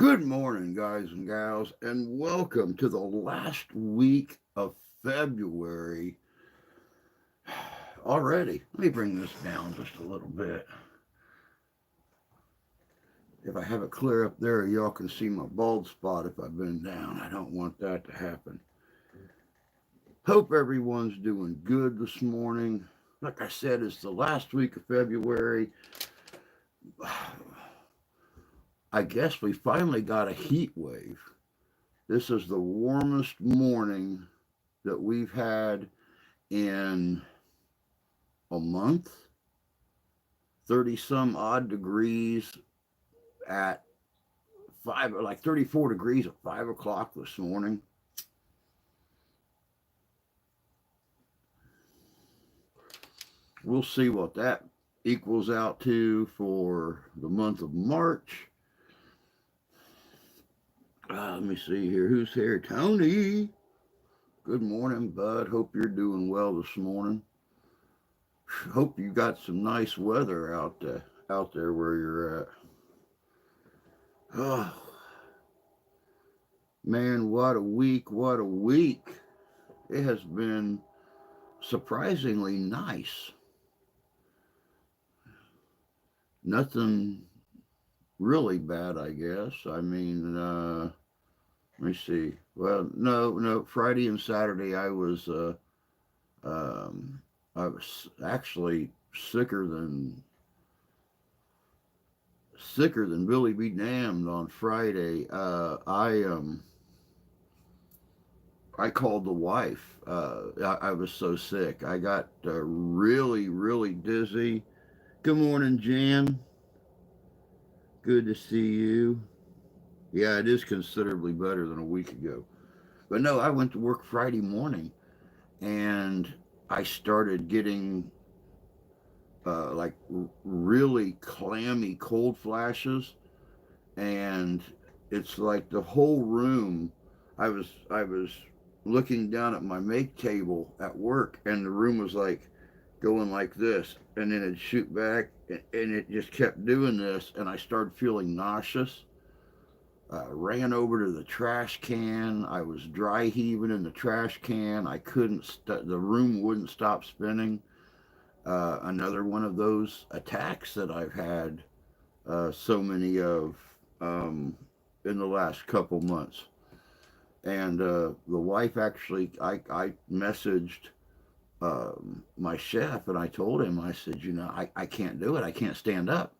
Good morning, guys and gals, and welcome to the last week of February already. Let me bring this down just a little bit. If I have it clear up there, y'all can see my bald spot if I've been down. I don't want that to happen. Hope everyone's doing good this morning. Like I said, it's the last week of February. I guess we finally got a heat wave. This is the warmest morning that we've had in a month. 30 some odd degrees at 34 degrees at 5 o'clock this morning. We'll see what that equals out to for the month of March. Let me see here. Who's here? Tony. Good morning, bud. Hope you're doing well this morning. Hope you got some nice weather out there where you're at. Oh, man, what a week. What a week. It has been surprisingly nice. Nothing really bad, I guess. Let me see. Well, no. Friday and Saturday, I was actually sicker than Billy be damned on Friday. I called the wife. I was so sick. I got really dizzy. Good morning, Jan. Good to see you. Yeah, it is considerably better than a week ago. But no, I went to work Friday morning and I started getting really clammy cold flashes, and it's like the whole room. I was looking down at my make table at work, and the room was like going like this, and then it'd shoot back, and it just kept doing this, and I started feeling nauseous. Ran over to the trash can. I was dry heaving in the trash can. I couldn't. The room wouldn't stop spinning. Another one of those attacks that I've had so many of in the last couple months. And the wife actually, I messaged my chef and I told him, I said, I can't do it. I can't stand up.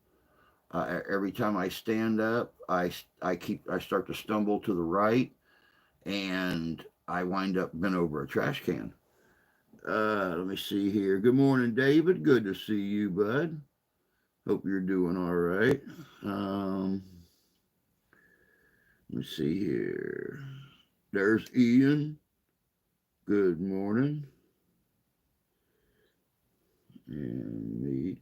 Every time I stand up, I start to stumble to the right, and I wind up bent over a trash can. Let me see here. Good morning, David. Good to see you, bud. Hope you're doing all right. Let me see here. There's Ian. Good morning. And meet.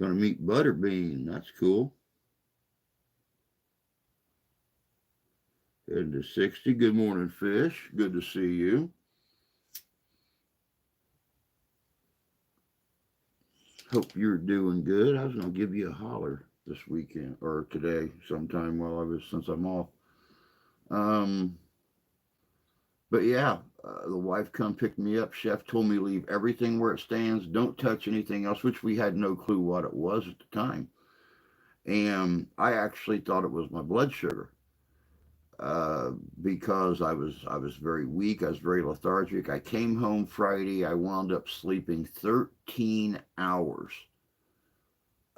Gonna meet Butterbean. That's cool. Heading to 60. Good morning, Fish. Good to see you. Hope you're doing good. I was gonna give you a holler this weekend or today, sometime since I'm off. Um, but yeah, the wife come pick me up. Chef told me leave everything where it stands. Don't touch anything else, which we had no clue what it was at the time. And I actually thought it was my blood sugar because I was very weak. I was very lethargic. I came home Friday. I wound up sleeping 13 hours.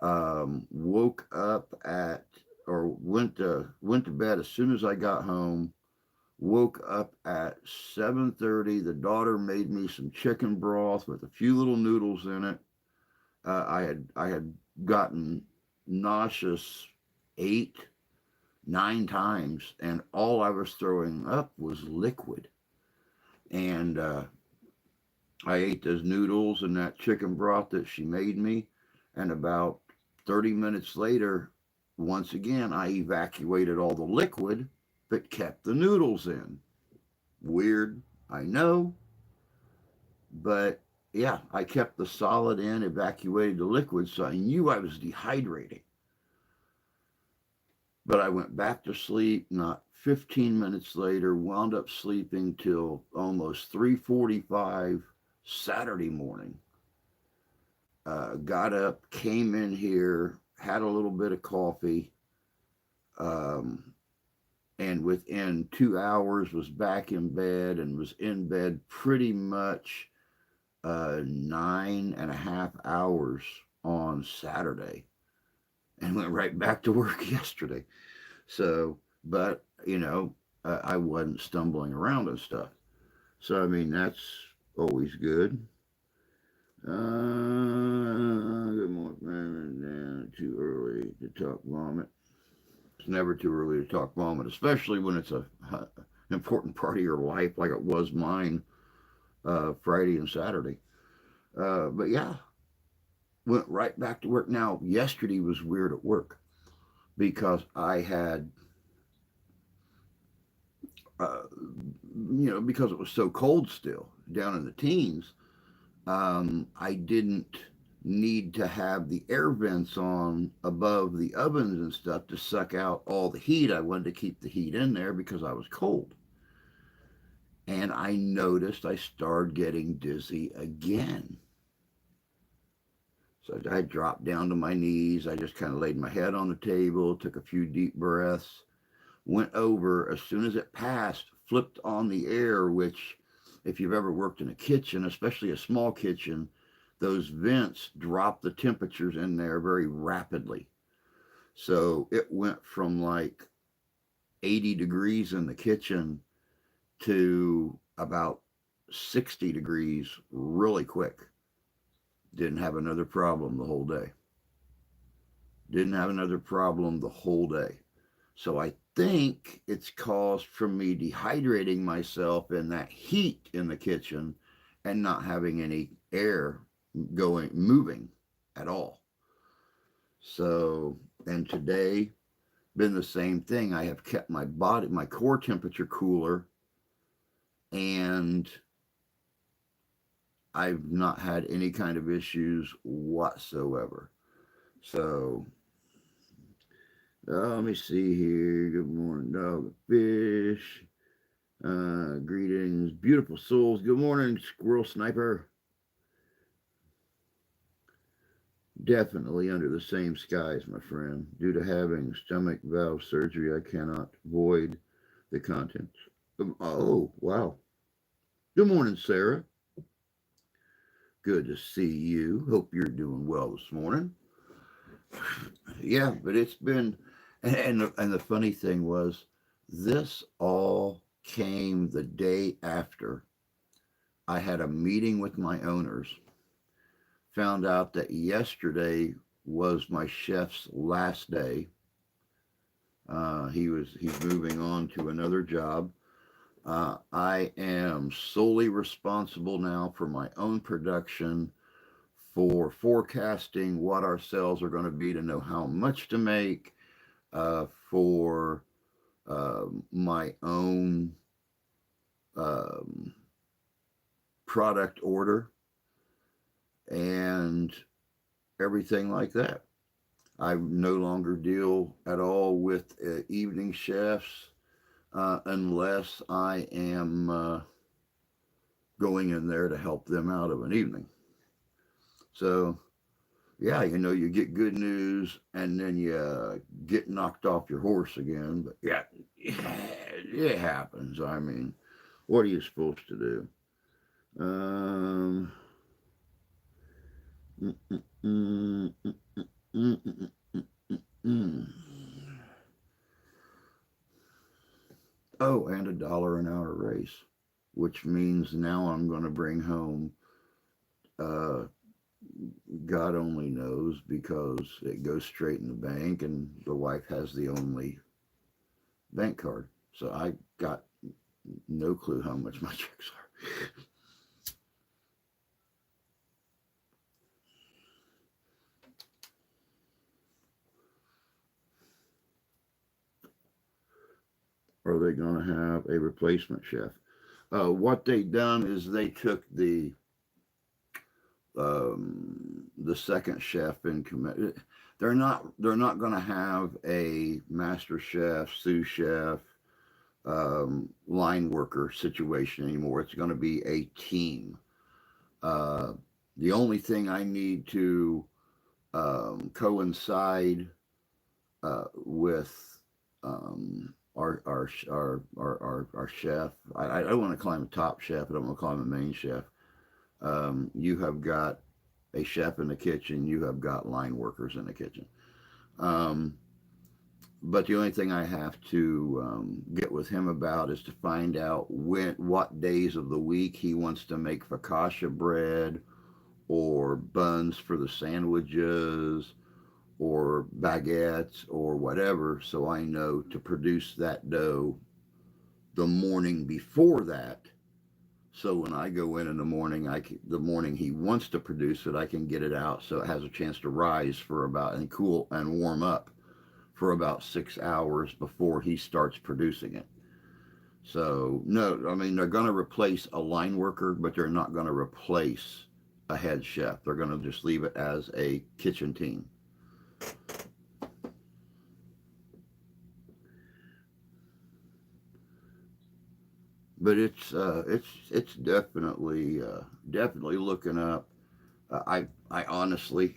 Woke up at or went to bed as soon as I got home. Woke up at 7:30. The daughter made me some chicken broth with a few little noodles in it. I had gotten nauseous 8, 9 times, and all I was throwing up was liquid. And I ate those noodles and that chicken broth that she made me, and about 30 minutes later, once again, I evacuated all the liquid but kept the noodles in. Weird, I know, but yeah, I kept the solid in, evacuated the liquid, so I knew I was dehydrating. But I went back to sleep not 15 minutes later, wound up sleeping till almost 3:45 Saturday morning. Got up, came in here, had a little bit of coffee, um, and within 2 hours was back in bed and was in bed pretty much 9.5 hours on Saturday and went right back to work yesterday. So, but I wasn't stumbling around and stuff. So, I mean, that's always good. Good morning. Too early to talk vomit. It's never too early to talk vomit, especially when it's an important part of your life, like it was mine Friday and Saturday. But yeah, went right back to work. Now, yesterday was weird at work because I had, uh, because it was so cold still down in the teens, I didn't need to have the air vents on above the ovens and stuff to suck out all the heat. I wanted to keep the heat in there because I was cold. And I noticed I started getting dizzy again. So I dropped down to my knees. I just kind of laid my head on the table, took a few deep breaths, went over. As soon as it passed, flipped on the air, which, if you've ever worked in a kitchen, especially a small kitchen, those vents drop the temperatures in there very rapidly. So it went from like 80 degrees in the kitchen to about 60 degrees really quick. Didn't have another problem the whole day. Didn't have another problem the whole day. So I think it's caused from me dehydrating myself in that heat in the kitchen and not having any air moving at all. So, and today been the same thing. I have kept my core temperature cooler, and I've not had any kind of issues whatsoever. So, let me see here. Good morning, dog, fish. Greetings, beautiful souls. Good morning, squirrel sniper. Definitely under the same skies, my friend. Due to having stomach valve surgery, I cannot void the contents. Oh, wow. Good morning, Sarah. Good to see you. Hope you're doing well this morning. Yeah, but it's been, and the funny thing was, this all came the day after I had a meeting with my owners. Found out that yesterday was my chef's last day. He's moving on to another job. I am solely responsible now for my own production, for forecasting what our sales are going to be to know how much to make, for my own um, product order and everything like that. I no longer deal at all with evening chefs unless I am going in there to help them out of an evening. So, yeah, you get good news and then you get knocked off your horse again. But yeah, it happens. I mean, what are you supposed to do? Um, mm, mm, mm, mm, mm, mm, mm, mm. Oh, and $1 an hour raise, which means now I'm going to bring home, uh, God only knows, because it goes straight in the bank and the wife has the only bank card. So I got no clue how much my checks are. Are they going to have a replacement chef? What they done is they took the second chef in command. they're not going to have a master chef, sous chef, line worker situation anymore. It's going to be a team. Uh, the only thing I need to coincide with our chef. I don't want to call him a top chef. I don't want to call him a main chef. You have got a chef in the kitchen. You have got line workers in the kitchen. Um, but the only thing I have to get with him about is to find out what days of the week he wants to make focaccia bread or buns for the sandwiches or baguettes or whatever, so I know to produce that dough the morning before that. So when I go in the morning, the morning he wants to produce it, I can get it out so it has a chance to rise for about and cool and warm up for about 6 hours before he starts producing it. So no, I mean they're going to replace a line worker, but they're not going to replace a head chef. They're going to just leave it as a kitchen team. But it's definitely looking up. I honestly,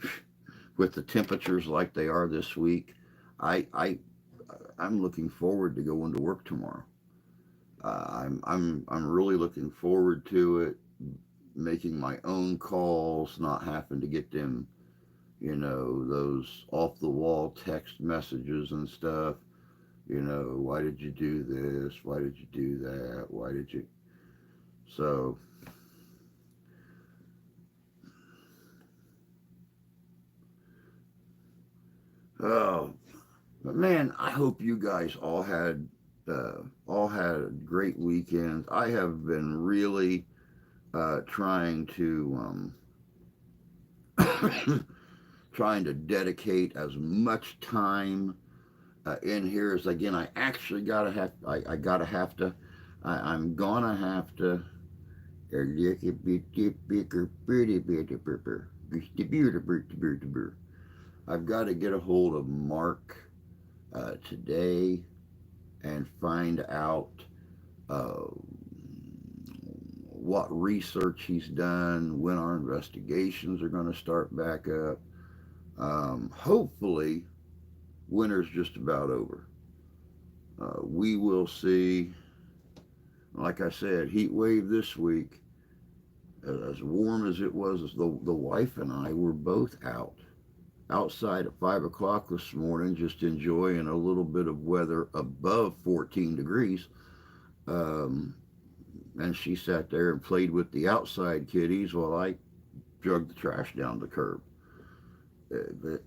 with the temperatures like they are this week, I I'm looking forward to going to work tomorrow. I'm really looking forward to it. Making my own calls, not having to get them, those off the wall text messages and stuff. Why did you do this? Why did you do that? Why did you? So, oh, but man, I hope you guys all had great weekends. I have been really trying to trying to dedicate as much time in here as again. I actually gotta have. I gotta have to. I'm gonna have to. I've got to get a hold of Mark today and find out uh, what research he's done, when our investigations are going to start back up. Hopefully, winter's just about over. We will see. Like I said, heat wave this week. As warm as it was, the wife and I were both outside at 5 o'clock this morning, just enjoying a little bit of weather above 14 degrees. Um, and she sat there and played with the outside kitties while I dragged the trash down the curb. But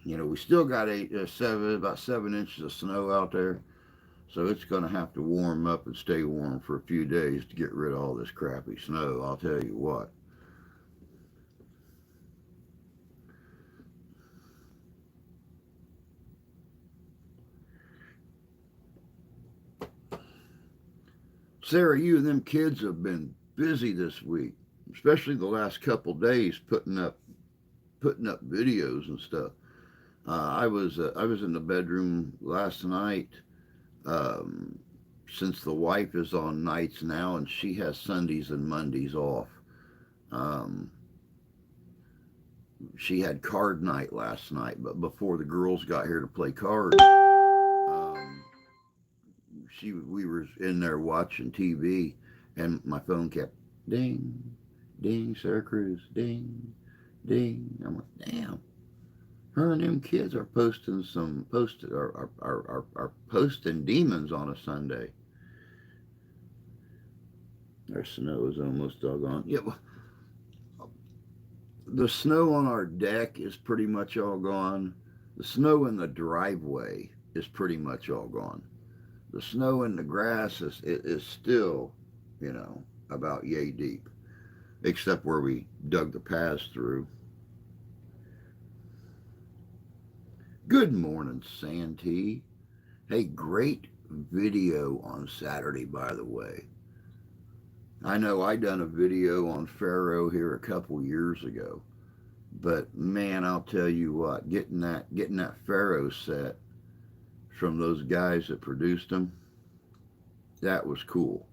we still got about 7 inches of snow out there, so it's going to have to warm up and stay warm for a few days to get rid of all this crappy snow. I'll tell you what. Sarah, you and them kids have been busy this week, especially the last couple days, putting up videos and stuff. I was in the bedroom last night. Um, since the wife is on nights now and she has Sundays and Mondays off. Um, she had card night last night, but before the girls got here to play cards, we were in there watching TV, and my phone kept ding, ding, Sarah Cruz, ding, ding. I'm like, damn. Her and them kids are posting some posted are posting demons on a Sunday. Our snow is almost doggone. Yeah, well, the snow on our deck is pretty much all gone. The snow in the driveway is pretty much all gone. The snow in the grass is still, about yay deep, except where we dug the paths through. Good morning, Santee. Hey, great video on Saturday, by the way. I know I done a video on Pharaoh here a couple years ago. But man, I'll tell you what, getting that Pharaoh set from those guys that produced them, that was cool.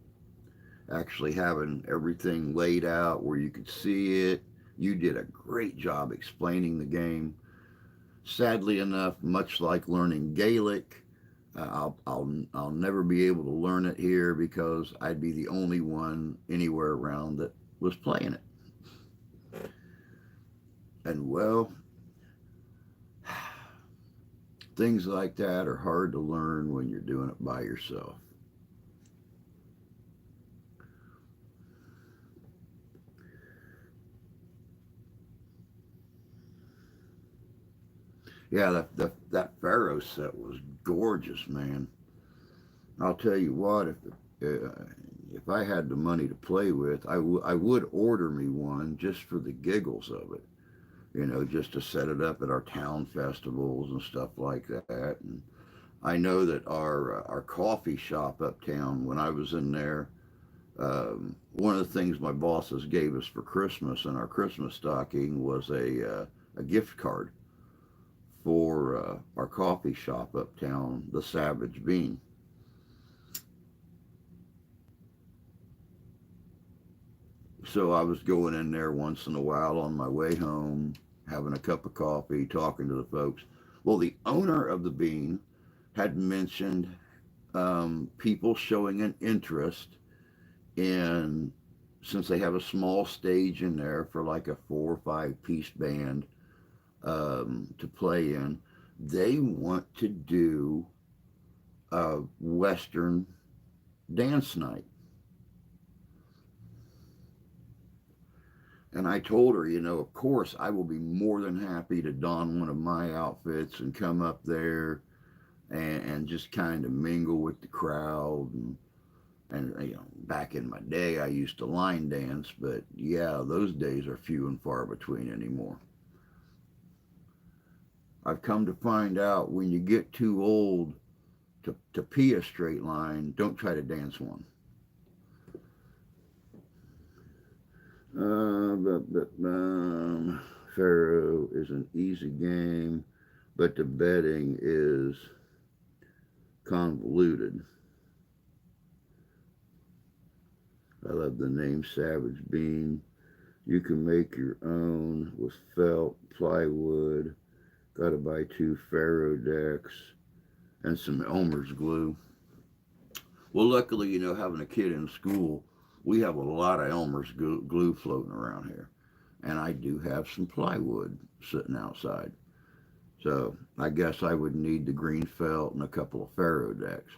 Actually having everything laid out where you could see it. You did a great job explaining the game. Sadly enough, much like learning Gaelic, I'll never be able to learn it here because I'd be the only one anywhere around that was playing it. And well, things like that are hard to learn when you're doing it by yourself. Yeah, that Pharaoh set was gorgeous, man. I'll tell you what, if I had the money to play with, I would order me one just for the giggles of it. Just to set it up at our town festivals and stuff like that. And I know that our coffee shop uptown, when I was in there, one of the things my bosses gave us for Christmas in our Christmas stocking was a gift card for our coffee shop uptown, the Savage Bean. So I was going in there once in a while on my way home, having a cup of coffee, talking to the folks. Well, the owner of the Bean had mentioned people showing an interest in, since they have a small stage in there for like a 4 or 5 piece band to play in, they want to do a Western dance night. And I told her, of course, I will be more than happy to don one of my outfits and come up there and just kind of mingle with the crowd. And back in my day, I used to line dance, but yeah, those days are few and far between anymore. I've come to find out when you get too old to pee a straight line, don't try to dance one. Pharaoh is an easy game, but the betting is convoluted. I love the name Savage Bean. You can make your own with felt, plywood. Gotta buy 2 Pharaoh decks and some Elmer's glue. Well, luckily, having a kid in school, we have a lot of Elmer's glue floating around here. And I do have some plywood sitting outside. So I guess I would need the green felt and a couple of Pharaoh decks.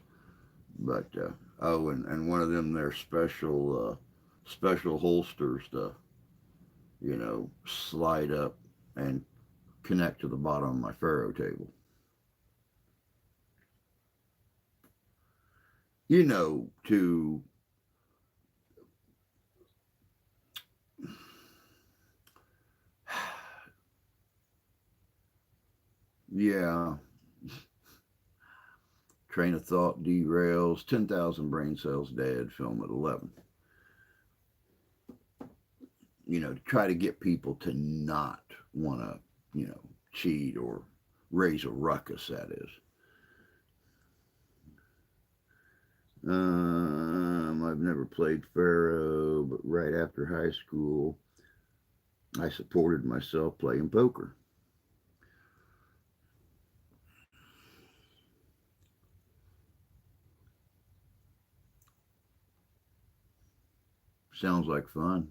But, and one of them their special holsters to, slide up and connect to the bottom of my Pharaoh table. To yeah, train of thought derails. 10,000 brain cells dead. Film at 11. To try to get people to not want to, cheat or raise a ruckus. That is. I've never played Pharaoh, but right after high school, I supported myself playing poker. Sounds like fun.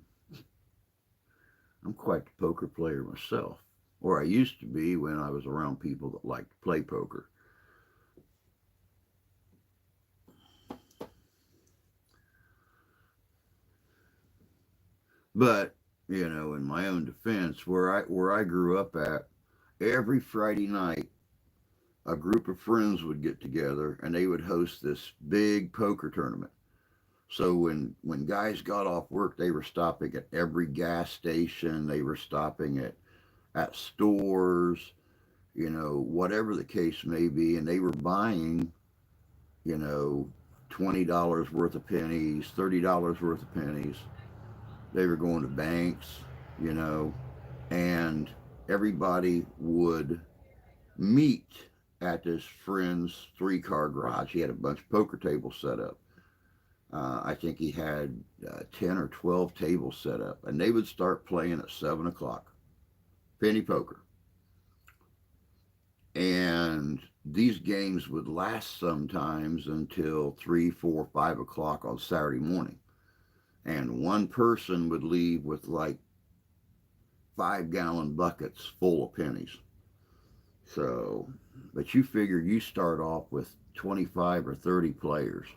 I'm quite the poker player myself, or I used to be when I was around people that liked to play poker. But in my own defense, where I grew up at, every Friday night, a group of friends would get together and they would host this big poker tournament. So when guys got off work, they were stopping at every gas station. They were stopping at stores, whatever the case may be, and they were buying, you know, $20 worth of pennies, $30 worth of pennies. They were going to banks, you know, and everybody would meet at this friend's 3-car garage. He had a bunch of poker tables set up. I think he had 10 or 12 tables set up, and they would start playing at 7 o'clock, penny poker. And these games would last sometimes until 3, 4, 5 o'clock on Saturday morning. And one person would leave with like 5-gallon buckets full of pennies. So, but you figure you start off with 25 or 30 players,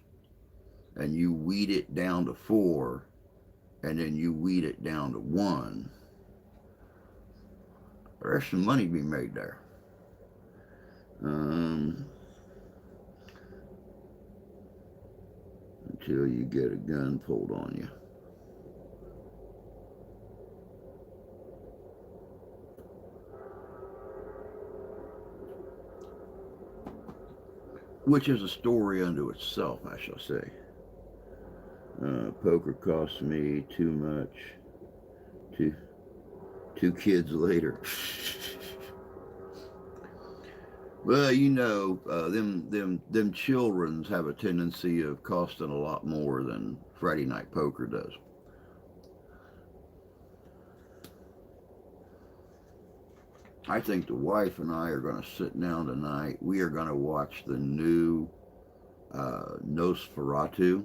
and you weed it down to 4, and then you weed it down to 1. There's some money to be made there. Until you get a gun pulled on you. Which is a story unto itself, I shall say. Poker cost me too much. Two kids later. Well, you know, them children's have a tendency of costing a lot more than Friday night poker does. I think the wife and I are going to sit down tonight. We are going to watch the new Nosferatu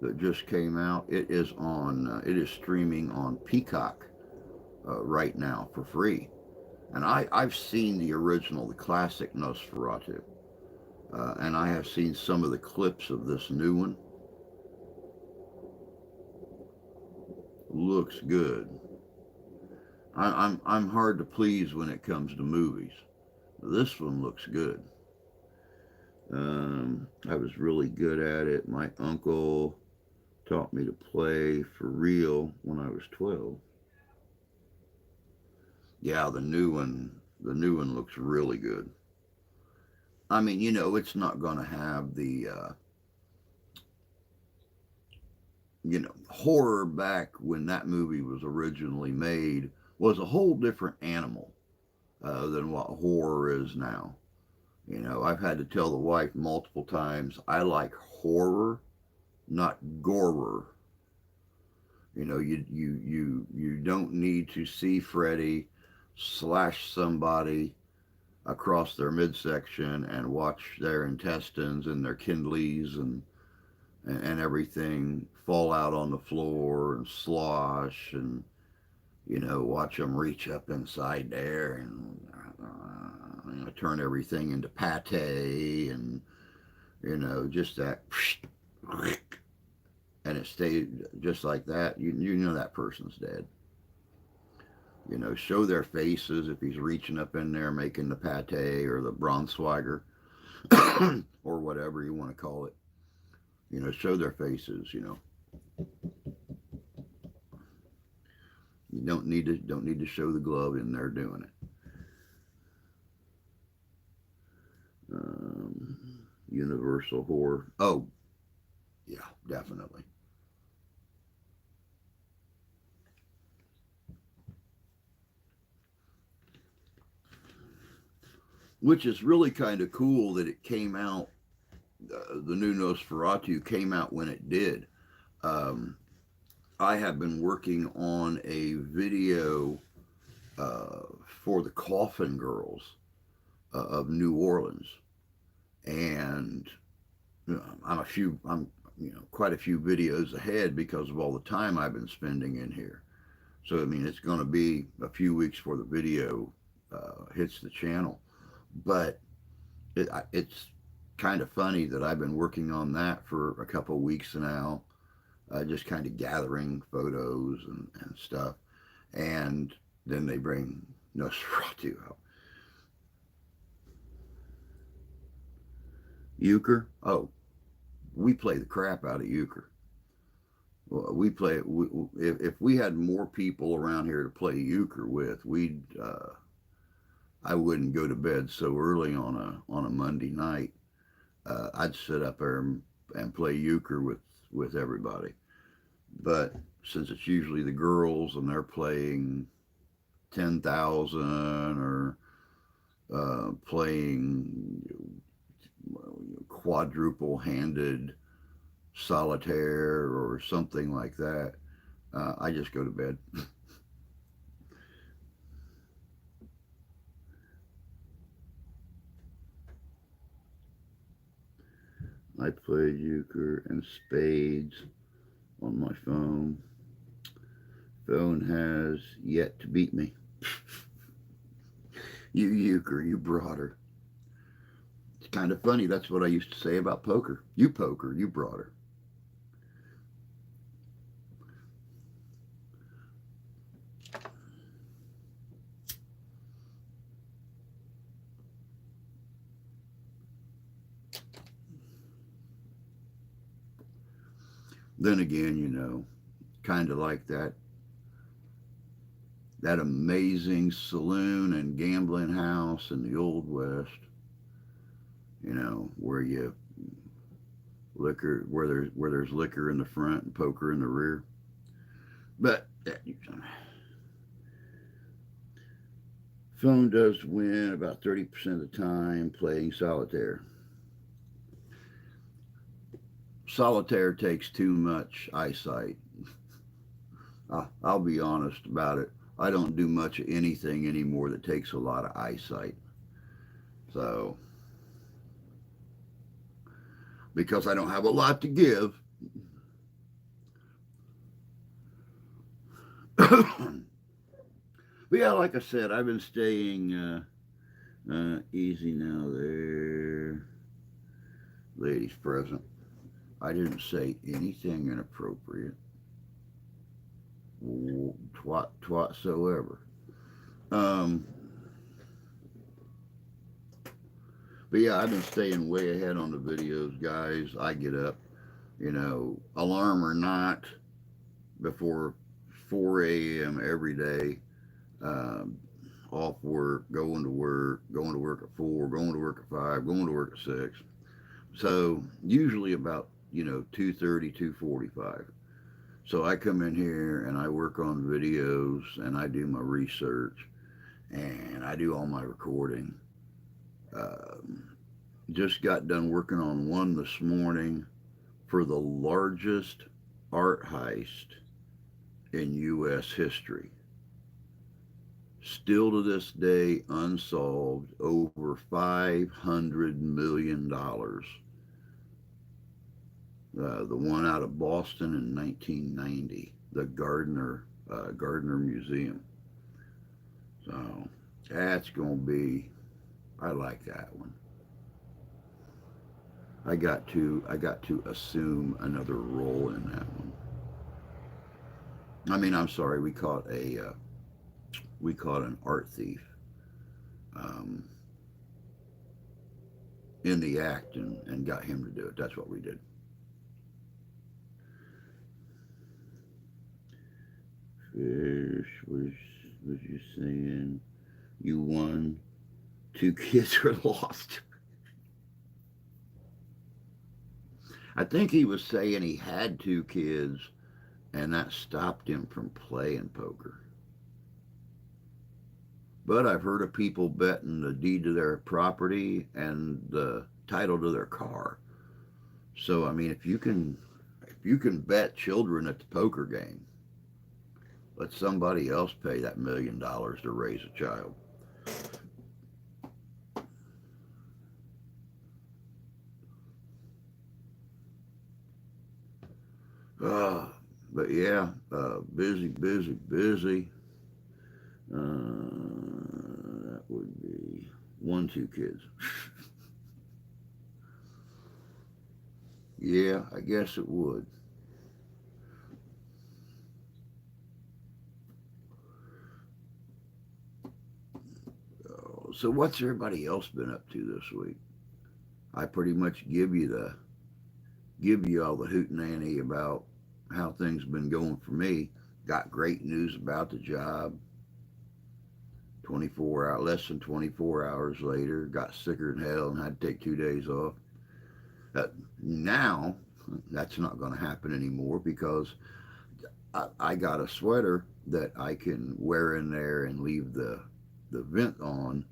that just came out. It is on. It is streaming on Peacock right now for free. And I've seen the original, the classic Nosferatu, and I have seen some of the clips of this new one. Looks good. I'm hard to please when it comes to movies. This one looks good. I was really good at it. My uncle taught me to play for real when I was 12. Yeah, the new one looks really good. I mean, you know, it's not going to have the horror back when that movie was originally made was a whole different animal than what horror is now. You know, I've had to tell the wife multiple times I like horror, not gorer. You know, you don't need to see Freddy slash somebody across their midsection and watch their intestines and their kidneys and everything fall out on the floor and slosh, and watch them reach up inside there and turn everything into pate, and just that, and it stayed just like that. You know that person's dead. Show their faces if he's reaching up in there making the pate or the Braunschweiger or whatever you want to call it. Show their faces. You don't need to show the glove in there doing it. Universal horror. Oh, yeah, definitely. Which is really kind of cool that it came out. The new Nosferatu came out when it did. I have been working on a video for the Coffin Girls of New Orleans, and I'm quite a few videos ahead because of all the time I've been spending in here. So I mean, it's going to be a few weeks before the video hits the channel, but it's kind of funny that I've been working on that for a couple of weeks now, just kind of gathering photos and stuff, and then they bring Nosferatu out. Euchre? Oh, we play the crap out of euchre. We play it. If we had more people around here to play euchre with, I wouldn't go to bed so early on a Monday night. I'd sit up there and play euchre with everybody. But since it's usually the girls and they're playing 10,000 or playing quadruple handed solitaire or something like that, I just go to bed. I played euchre and spades on my phone. Phone has yet to beat me. You euchre, you brought her. It's kind of funny. That's what I used to say about poker. You poker, you brought her. Then again, kind of like that amazing saloon and gambling house in the old west, where you liquor where there's liquor in the front and poker in the rear. But phone does win about 30% of the time playing solitaire. Solitaire takes too much eyesight. I'll be honest about it. I don't do much of anything anymore that takes a lot of eyesight. So, because I don't have a lot to give. But yeah, like I said, I've been staying easy now there. Ladies present. I didn't say anything inappropriate. Whatsoever. Um, but yeah, I've been staying way ahead on the videos, guys. I get up, alarm or not, before 4 a.m. every day. Off work, going to work at 4, going to work at 5, going to work at 6. So usually about 2:30, 2:45. So I come in here and I work on videos and I do my research and I do all my recording. Just got done working on one this morning for the largest art heist in U.S. history. Still to this day unsolved, over $500 million. The one out of Boston in 1990, the Gardner Museum. So that's going to be, I like that one. I got to assume another role in that one. I mean, I'm sorry, we caught an art thief in the act and got him to do it. That's what we did. Fish, was you saying you won? 2 kids were lost. I think he was saying he had 2 kids and that stopped him from playing poker. But I've heard of people betting the deed to their property and the title to their car. So I mean, if you can bet children at the poker game, let somebody else pay that $1 million to raise a child. But yeah, busy. That would be 1, 2 kids. Yeah, I guess it would. So what's everybody else been up to this week? I pretty much give you all the hootenanny about how things been going for me. Got great news about the job. Less than 24 hours later, got sicker than hell and had to take 2 days off. Now, that's not going to happen anymore because I got a sweater that I can wear in there and leave the vent on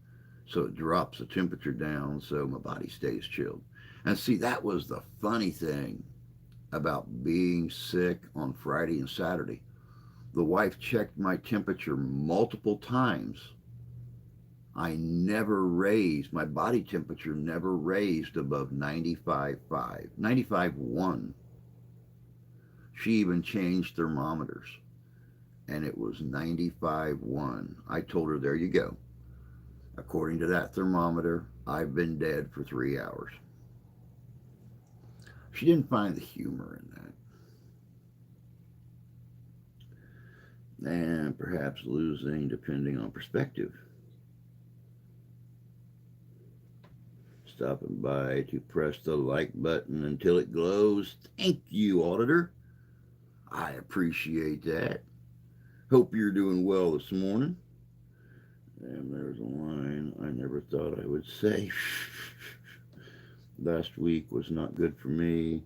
so it drops the temperature down so my body stays chilled. And see, that was the funny thing about being sick on Friday and Saturday. The wife checked my temperature multiple times. I never raised, my body temperature never raised above 95.5, 95.1. She even changed thermometers and it was 95.1. I told her, there you go. According to that thermometer, I've been dead for 3 hours. She didn't find the humor in that. And perhaps losing depending on perspective. Stopping by to press the like button until it glows. Thank you, Auditor. I appreciate that. Hope you're doing well this morning. And there's a line I never thought I would say. Last week was not good for me.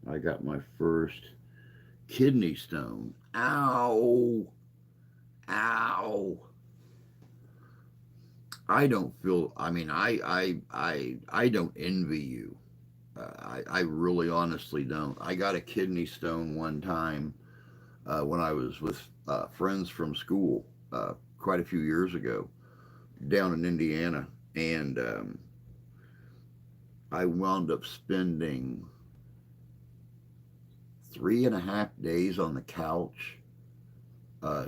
I got my first kidney stone. Ow! Ow! I don't feel. I mean, I don't envy you. I really, honestly don't. I got a kidney stone one time when I was with friends from school quite a few years ago down in Indiana, and I wound up spending 3.5 days on the couch,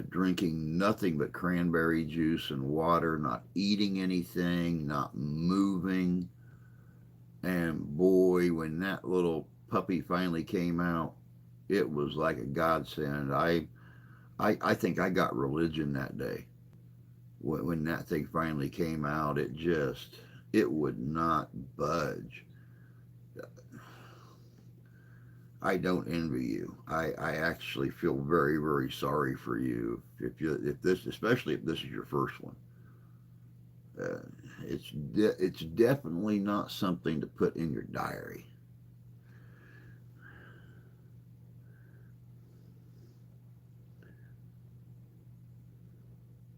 drinking nothing but cranberry juice and water, not eating anything, not moving. And boy, when that little puppy finally came out, it was like a godsend. I think I got religion that day. When that thing finally came out, it would not budge. I don't envy you. I actually feel very, very sorry for you if this, especially if this is your first one. Uh, it's definitely not something to put in your diary.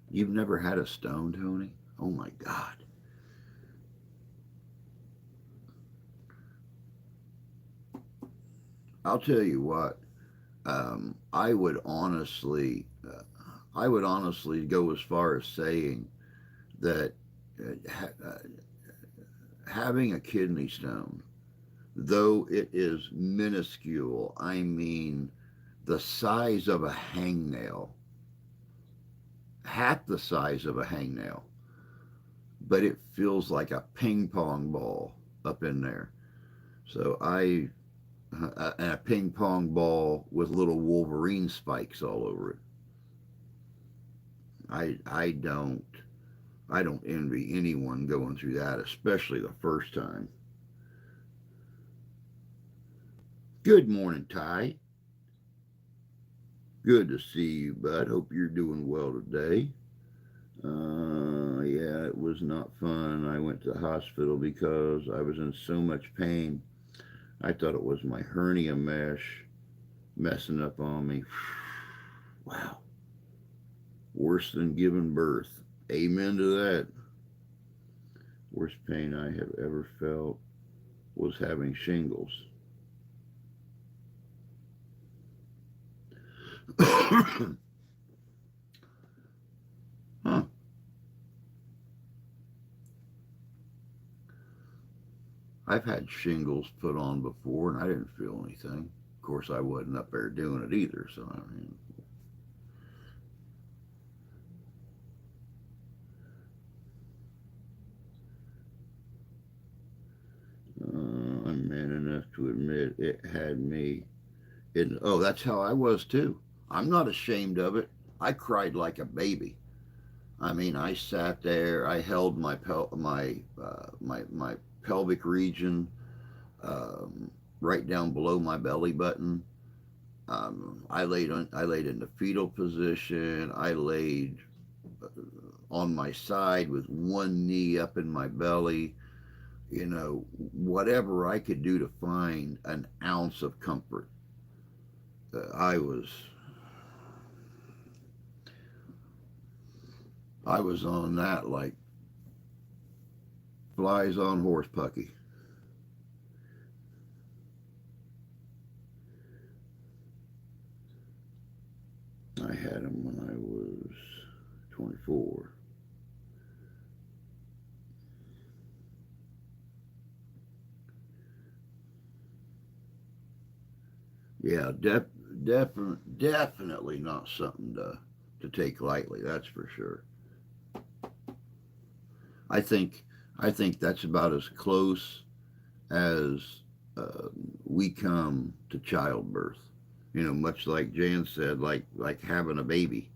You've never had a stone, Tony? Oh my God. I'll tell you what. I would honestly go as far as saying that having a kidney stone, though it is minuscule, I mean the size of a hangnail, half the size of a hangnail, but it feels like a ping pong ball up in there. So and a ping pong ball with little Wolverine spikes all over it. I I don't envy anyone going through that, especially the first time. Good morning, Ty. Good to see you, bud. Hope you're doing well today. Yeah, it was not fun. I went to the hospital because I was in so much pain. I thought it was my hernia mesh messing up on me. Wow. Worse than giving birth. Amen to that. Worst pain I have ever felt was having shingles. Huh. I've had shingles put on before and I didn't feel anything. Of course, I wasn't up there doing it either, so I mean. I'm man enough to admit it had me in. Oh, that's how I was too. I'm not ashamed of it. I cried like a baby. I mean, I sat there. I held my pelvic region right down below my belly button. I laid in the fetal position. I laid on my side with one knee up in my belly. You know, whatever I could do to find an ounce of comfort. I was I was on that like flies on horse pucky. I had them when I was 24. Yeah, definitely not something to take lightly. That's for sure. I think I think that's about as close as uh, we come to childbirth. You know, much like Jan said, like having a baby.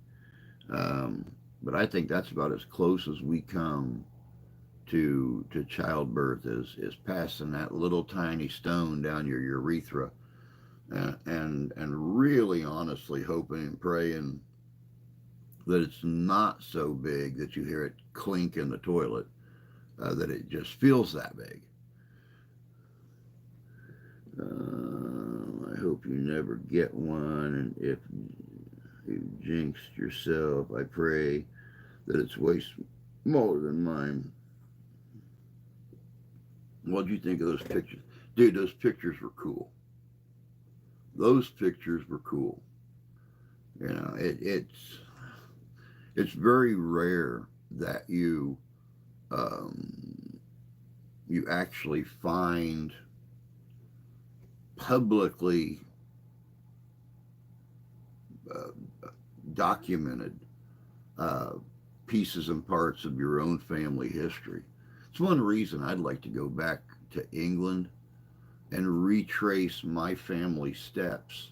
Um, but I think that's about as close as we come to childbirth is passing that little tiny stone down your urethra, and really honestly hoping and praying that it's not so big that you hear it clink in the toilet, that it just feels that big. I hope you never get one, and if you jinxed yourself, I pray that it's way smaller than mine. What do you think of those pictures? Dude, those pictures were cool. Those pictures were cool. You know, it's very rare that um, you actually find publicly uh, documented uh, pieces and parts of your own family history. It's one reason I'd like to go back to England and retrace my family steps,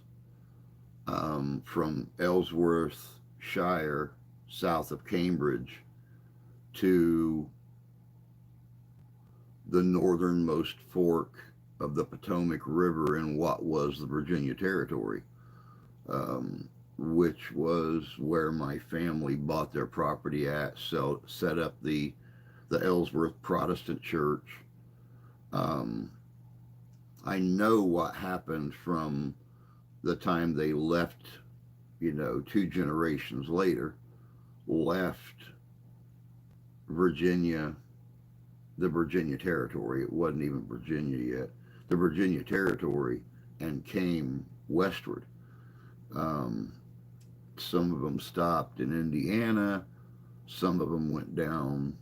from Ellsworth Shire, south of Cambridge, to the northernmost fork of the Potomac River in what was the Virginia Territory, um, which was where my family bought their property at, so set up the Ellsworth Protestant Church. Um, I know what happened from the time they left, you know, two generations later, left Virginia, the Virginia Territory. It wasn't even Virginia yet. The Virginia Territory, and came westward. Um, some of them stopped in Indiana. Some of them went down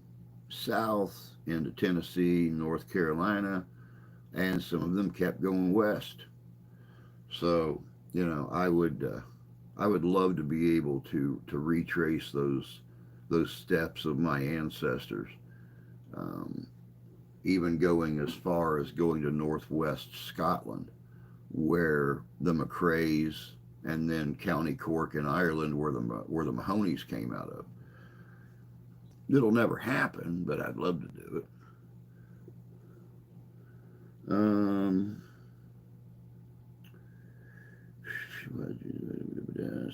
south into Tennessee, North Carolina, and some of them kept going west. So, you know, I would love to be able to retrace those steps of my ancestors, um, even going as far as going to northwest Scotland, where the McRaes, and then County Cork in Ireland, where the Mahonies came out of. It'll never happen, but I'd love to do it. Um,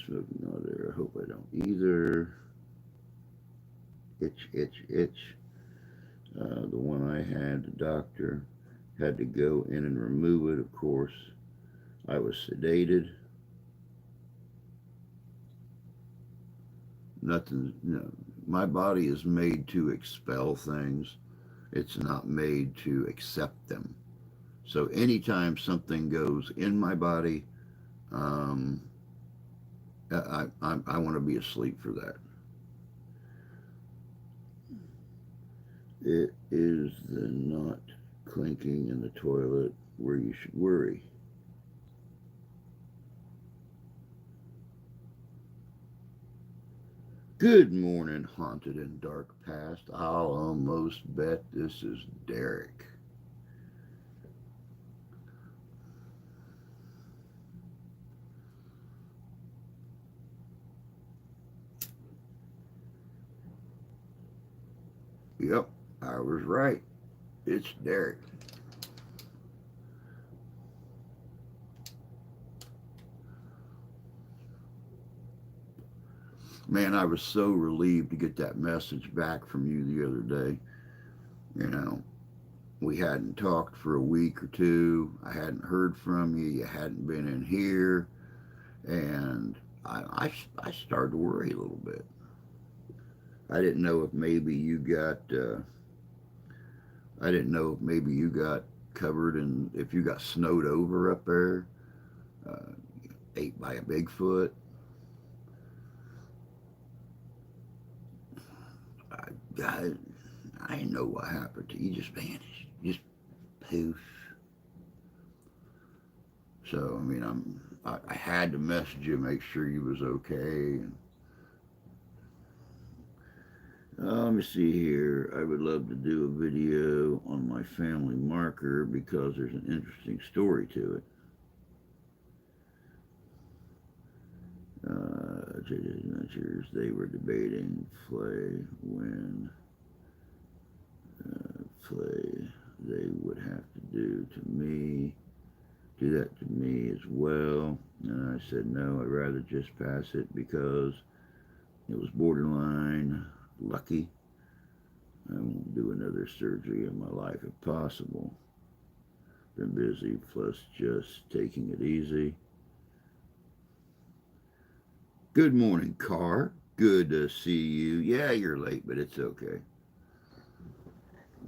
Smoking all there. I hope I don't either. Itch, itch, itch. The one I had, the doctor had to go in and remove it, of course. I was sedated. Nothing, you know, my body is made to expel things, it's not made to accept them. So anytime something goes in my body, um, I want to be asleep for that. It is the not clinking in the toilet where you should worry. Good morning, haunted and dark past. I'll almost bet this is Derek. Yep, I was right. It's Derek. Man, I was so relieved to get that message back from you the other day. You know, we hadn't talked for a week or two. I hadn't heard from you. You hadn't been in here. And I started to worry a little bit. I didn't know if maybe you got. I didn't know if maybe you got covered and if you got snowed over up there, uh, ate by a Bigfoot. I, I, I didn't know what happened to you. You just vanished. Just poof. So I mean, I had to message you, make sure you was okay. And let me see here. I would love to do a video on my family marker because there's an interesting story to it. JJ's Adventures, they were debating Flay they would have to do that to me as well. And I said, no, I'd rather just pass it because it was borderline lucky. I won't do another surgery in my life if possible. Been busy, plus just taking it easy. Good morning, Car. Good to see you. Yeah, you're late, but it's okay.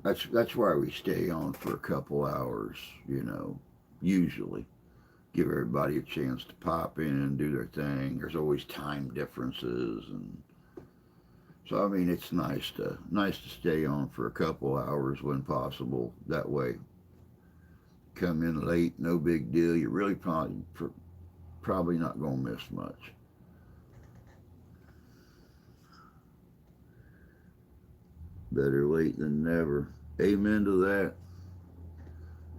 That's why we stay on for a couple hours, usually. Give everybody a chance to pop in and do their thing. There's always time differences, and so I mean it's nice to stay on for a couple hours when possible. That way, come in late, no big deal. You're really probably not gonna miss much. Better late than never. Amen to that.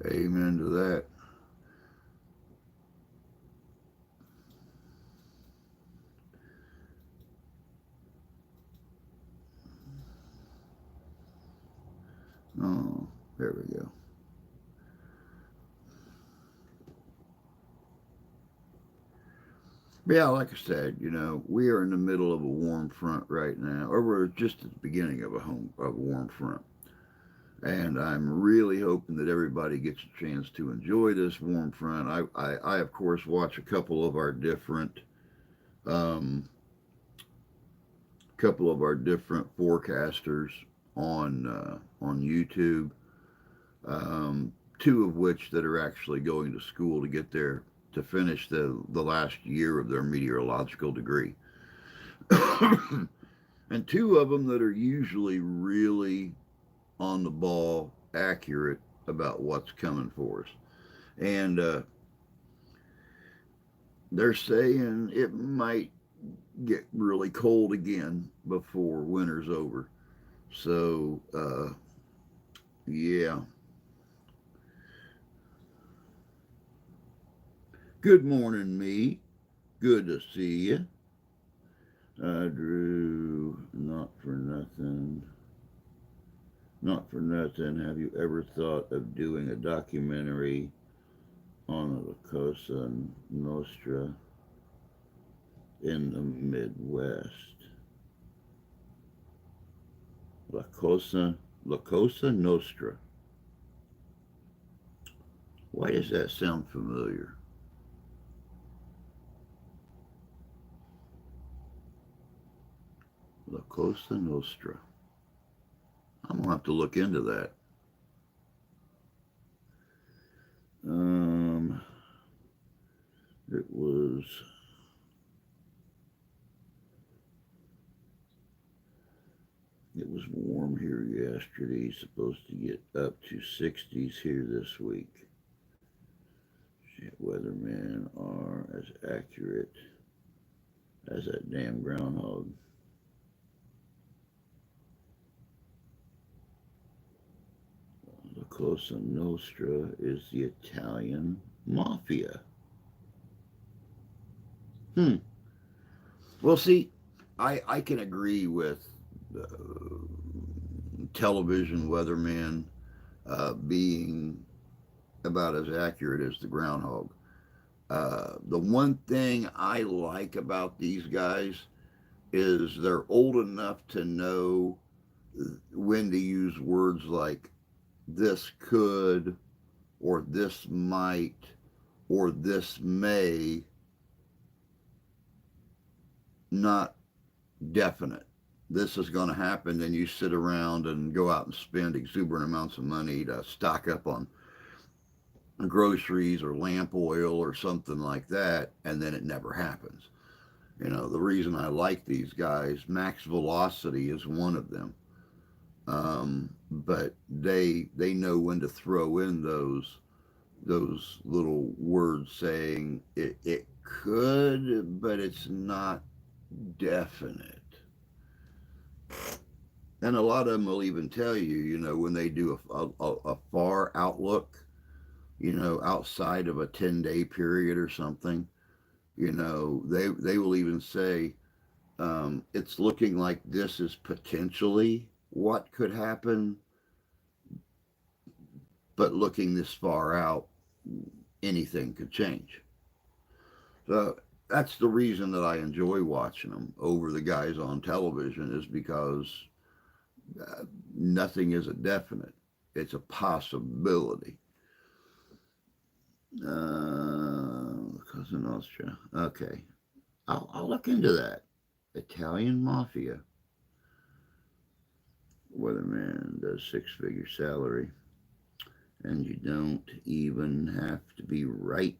Amen to that. Oh, there we go. But yeah, like I said, we are in the middle of a warm front right now, or we're just at the beginning of a warm front. And I'm really hoping that everybody gets a chance to enjoy this warm front. I of course watch a um, couple of our different forecasters on YouTube. Two of which that are actually going to school to get their to finish the last year of their meteorological degree, and two of them that are usually really on the ball, accurate about what's coming for us. And they're saying it might get really cold again before winter's over. So, yeah. Good morning, me. Good to see you. Drew, not for nothing. Not for nothing. Have you ever thought of doing a documentary on La Cosa Nostra in the Midwest? La Cosa Nostra. Why does that sound familiar? La Cosa Nostra. I'm gonna have to look into that. It was warm here yesterday. Supposed to get up to 60s here this week. Shit, weathermen are as accurate as that damn groundhog. La Cosa Nostra is the Italian mafia. Well, see, I can agree with uh, television weathermen being about as accurate as the groundhog. The one thing I like about these guys is they're old enough to know when to use words like this could, or this might, or this may, not definite. this is going to happen, then you sit around and go out and spend exuberant amounts of money to stock up on groceries or lamp oil or something like that, and then it never happens. You know, the reason I like these guys, max velocity is one of them. But they know when to throw in those little words saying it could, but it's not definite. And a lot of them will even tell you, you know, when they do a far outlook, you know, outside of a 10-day period or something, you know, they will even say, it's looking like this is potentially what could happen, but looking this far out, anything could change. So that's the reason that I enjoy watching them over the guys on television, is because nothing is a definite. It's a possibility. Cousin Austria. Okay. I'll look into that. Italian Mafia. Weatherman does six-figure salary. And you don't even have to be right,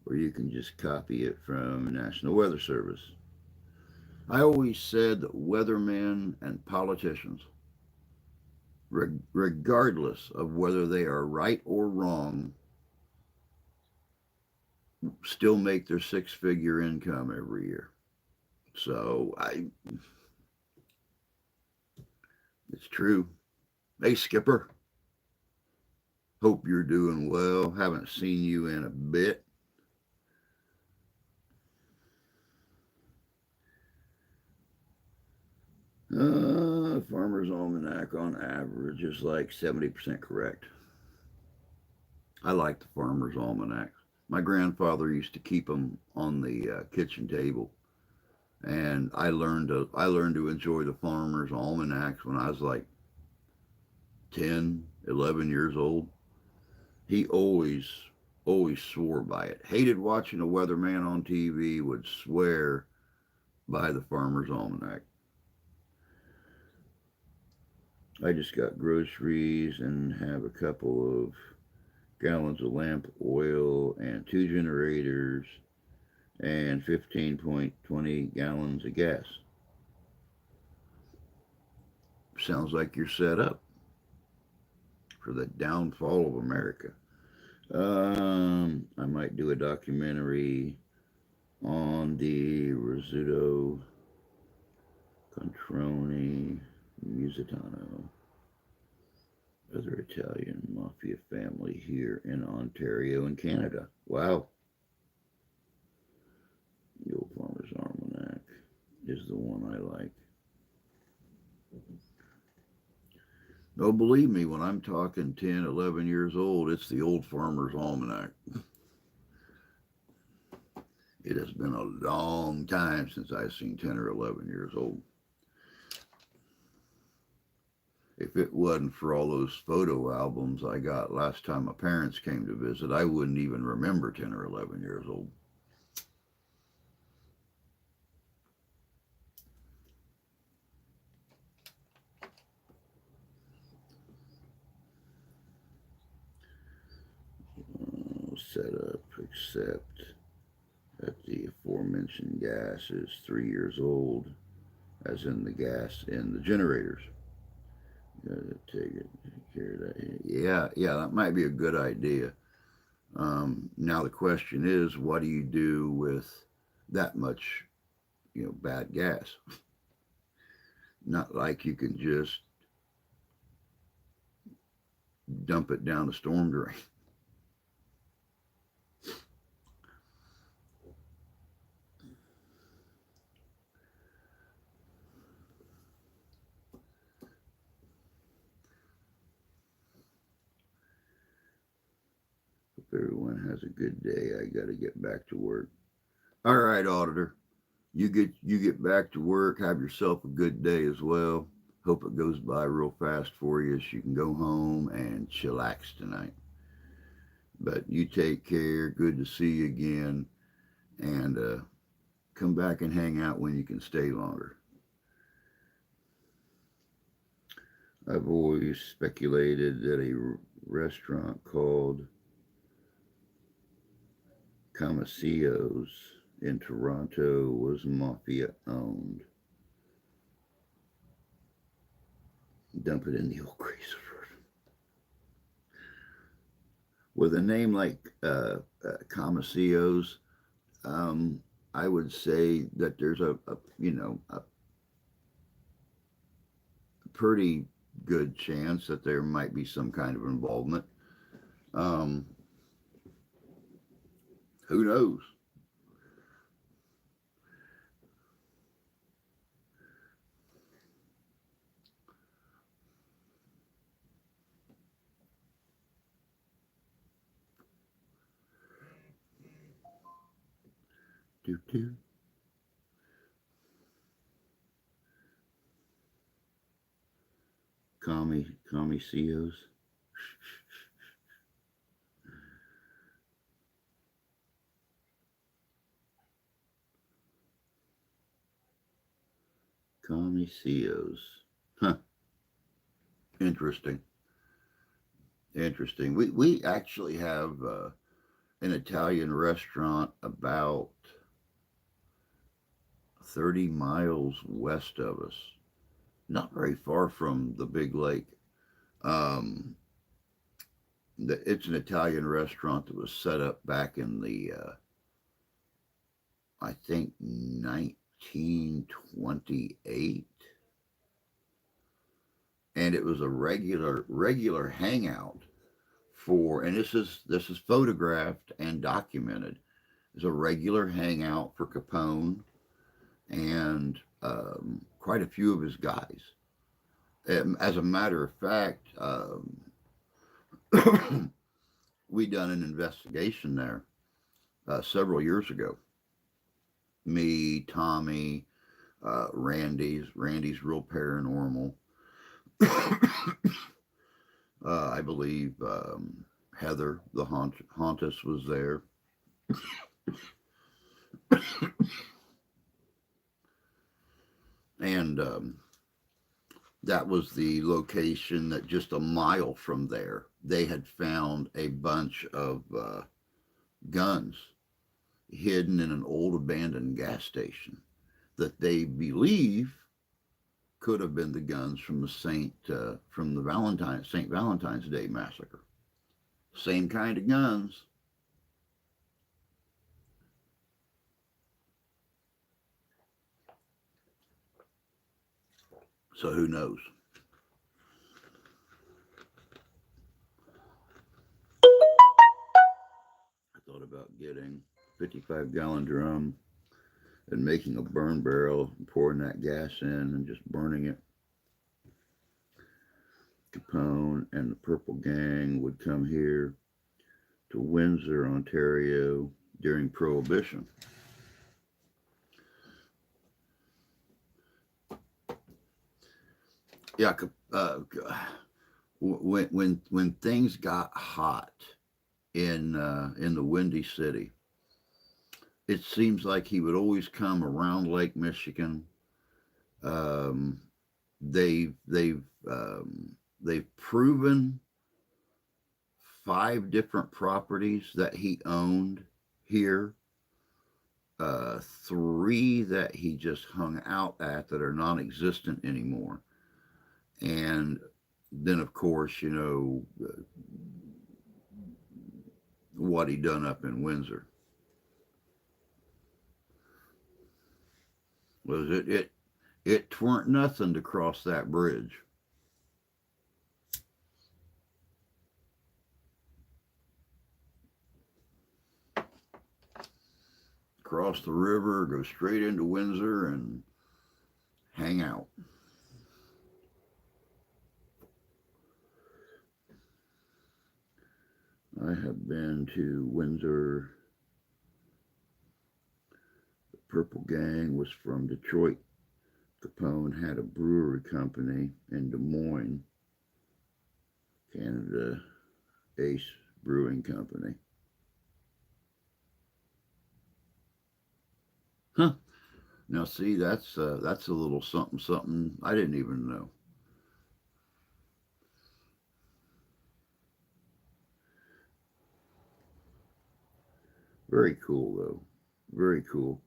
or you can just copy it from National Weather Service. I always said that weathermen and politicians, regardless of whether they are right or wrong, still make their six-figure income every year. So it's true. Hey, Skipper. Hope you're doing well. Haven't seen you in a bit. Farmer's Almanac on average is like 70% correct. I like the Farmer's Almanac. My grandfather used to keep them on the kitchen table, and I learned to enjoy the Farmer's Almanacs when I was like 10, 11 years old. He always swore by it. Hated watching a weatherman on TV, would swear by the Farmer's Almanac. I just got groceries and have a couple of gallons of lamp oil and two generators and 15.20 gallons of gas. Sounds like you're set up for the downfall of America. I might do a documentary on the Rizzuto Controni Musitano, other Italian mafia family here in Ontario and Canada. Wow. The Old Farmer's Almanac is the one I like. No, believe me, when I'm talking 10, 11 years old, it's the Old Farmer's Almanac. It has been a long time since I've seen 10 or 11 years old. If it wasn't for all those photo albums I got last time my parents came to visit, I wouldn't even remember 10 or 11 years old. Set up, except that the aforementioned gas is 3 years old, as in the gas in the generators. Gotta take care of that. Yeah, that might be a good idea. Now the question is, what do you do with that much, bad gas? Not like you can just dump it down the storm drain. Hope everyone has a good day. I gotta get back to work. All right, auditor. You get back to work. Have yourself a good day as well. Hope it goes by real fast for you so you can go home and chillax tonight. But you take care. Good to see you again. And come back and hang out when you can stay longer. I've always speculated that a restaurant called Camasillo's in Toronto was mafia owned. Dump it in the old grease. With a name like Camasillo's, um, I would say that there's a pretty good chance that there might be some kind of involvement. Um, who knows? Do do. Kami CEOs. Kami CEOs. Huh. Interesting. Interesting. We actually have an Italian restaurant about 30 miles west of us, not very far from the big lake. Um, it's an Italian restaurant that was set up back in the, I think, 1928, and it was a regular hangout for, and this is photographed and documented. It's a regular hangout for Capone and quite a few of his guys. As a matter of fact, we done an investigation there several years ago. Me, Tommy, Randy's real paranormal. I believe Heather, the hauntess, was there. And that was the location that just a mile from there, they had found a bunch of guns hidden in an old abandoned gas station that they believe could have been the guns from the St. Valentine's Day massacre. Same kind of guns. So who knows? I thought about getting 55-gallon drum and making a burn barrel and pouring that gas in and just burning it. Capone and the Purple Gang would come here to Windsor, Ontario during Prohibition. Yeah, when things got hot in the Windy City, it seems like he would always come around Lake Michigan. Um, they've proven 5 different properties that he owned here. 3 that he just hung out at that are non-existent anymore. And then, of course, what he done up in Windsor was it tweren't nothing to cross that bridge. Cross the river, go straight into Windsor, and hang out. I have been to Windsor. The Purple Gang was from Detroit. Capone had a brewery company in Des Moines, Canada, Ace Brewing Company. Huh. Now see, that's a little something I didn't even know. Very cool, though. Very cool.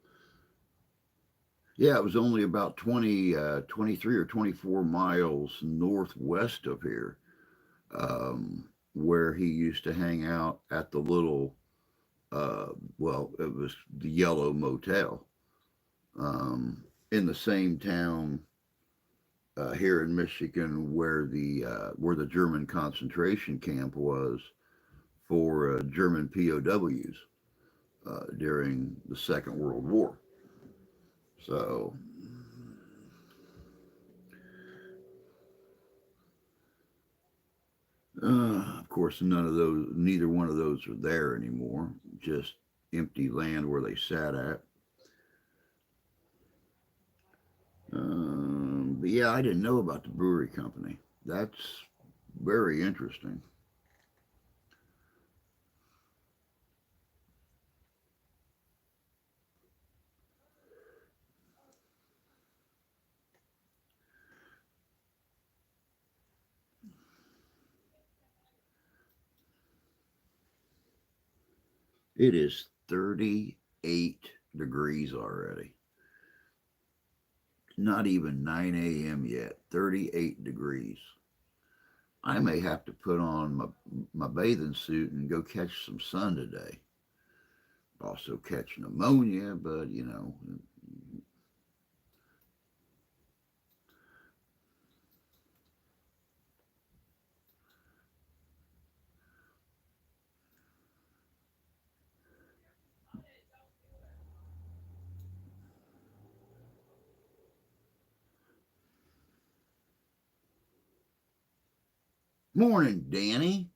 Yeah, it was only about 23 or 24 miles northwest of here, where he used to hang out at the little, well, it was the Yellow Motel, in the same town here in Michigan where the German concentration camp was for German POWs during the Second World War. So, of course, neither one of those are there anymore. Just empty land where they sat at. But yeah, I didn't know about the brewery company. That's very interesting. It is 38 degrees already. Not even 9 a.m. yet. 38 degrees. I may have to put on my bathing suit and go catch some sun today. Also catch pneumonia, but you know. Morning, Danny.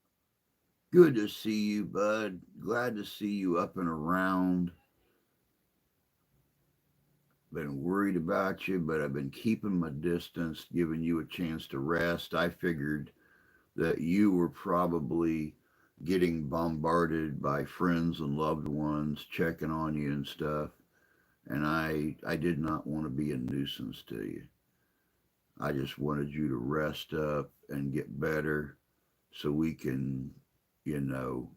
Good to see you, bud. Glad to see you up and around. Been worried about you, but I've been keeping my distance, giving you a chance to rest. I figured that you were probably getting bombarded by friends and loved ones checking on you and stuff. And I did not want to be a nuisance to you. I just wanted you to rest up and get better so we can, you know,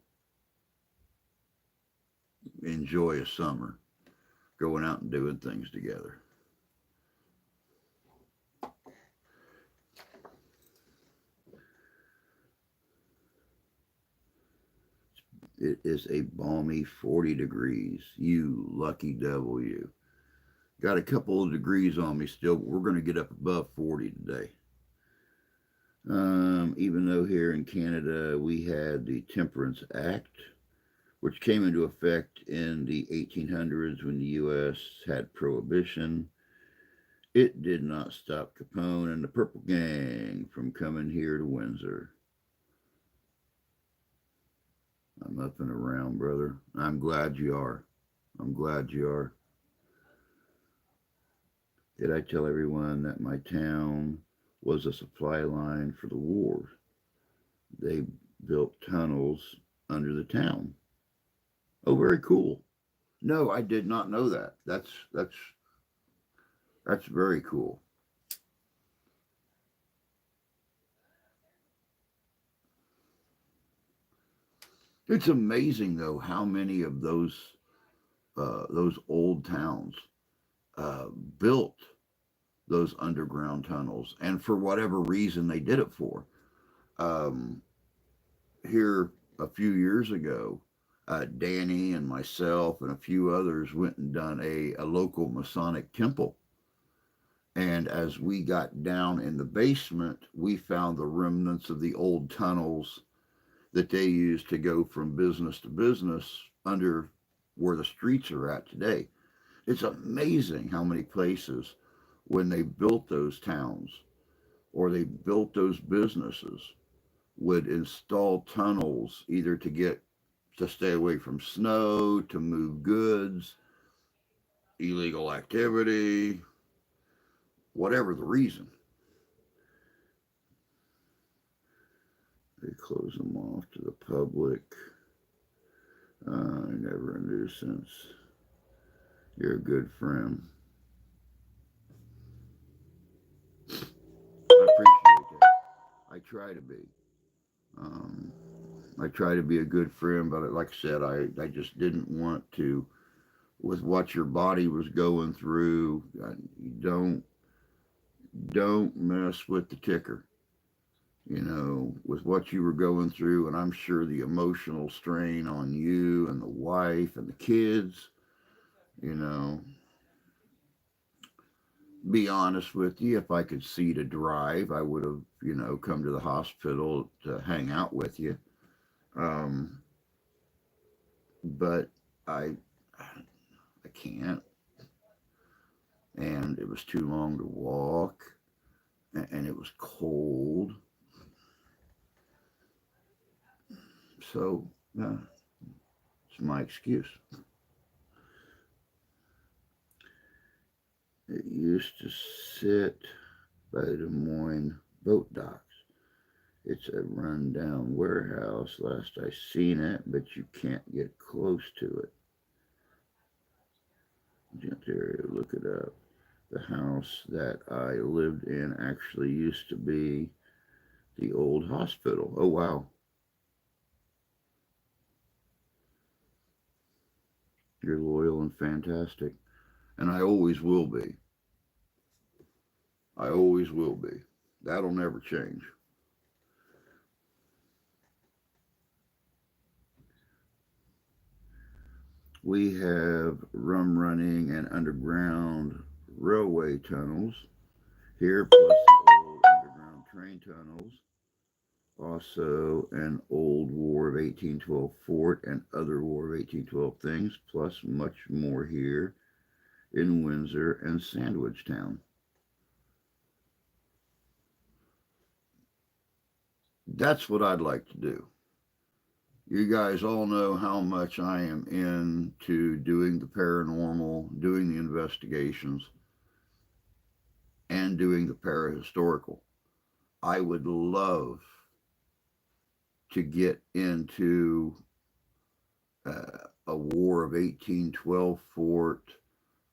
enjoy a summer going out and doing things together. It is a balmy 40 degrees. You lucky devil, you. Got a couple of degrees on me still, but we're going to get up above 40 today. Even though here in Canada we had the Temperance Act, which came into effect in the 1800s when the U.S. had prohibition, it did not stop Capone and the Purple Gang from coming here to Windsor. I'm up and around, brother. I'm glad you are. I'm glad you are. Did I tell everyone that my town was a supply line for the war? They built tunnels under the town. Oh, very cool. No, I did not know that. That's very cool. It's amazing though how many of those old towns uh, built those underground tunnels, and for whatever reason they did it for. Um, Here a few years ago, Danny and myself and a few others went and done a local Masonic temple. And as we got down in the basement, we found the remnants of the old tunnels that they used to go from business to business under where the streets are at today. It's amazing how many places, when they built those towns or they built those businesses, would install tunnels either to stay away from snow, to move goods, illegal activity, whatever the reason. They close them off to the public. Never a nuisance. You're a good friend. I appreciate that. I try to be. Um, I try to be a good friend, but like I said, I just didn't want to, with what your body was going through. Don't mess with the ticker. With what you were going through, and I'm sure the emotional strain on you and the wife and the kids. You know, be honest with you, if I could see to drive, I would have, come to the hospital to hang out with you. Um, but I, I can't, and it was too long to walk, and it was cold. So, it's my excuse. It used to sit by the Des Moines boat docks. It's a rundown warehouse. Last I seen it, but you can't get close to it. Look it up. The house that I lived in actually used to be the old hospital. Oh, wow. You're loyal and fantastic. And I always will be. I always will be. That'll never change. We have rum running and underground railway tunnels here, plus the old underground train tunnels. Also, an old War of 1812 fort and other War of 1812 things, plus much more here in Windsor and Sandwich Town. That's what I'd like to do. You guys all know how much I am into doing the paranormal, doing the investigations, and doing the parahistorical. I would love to get into a War of 1812 fort,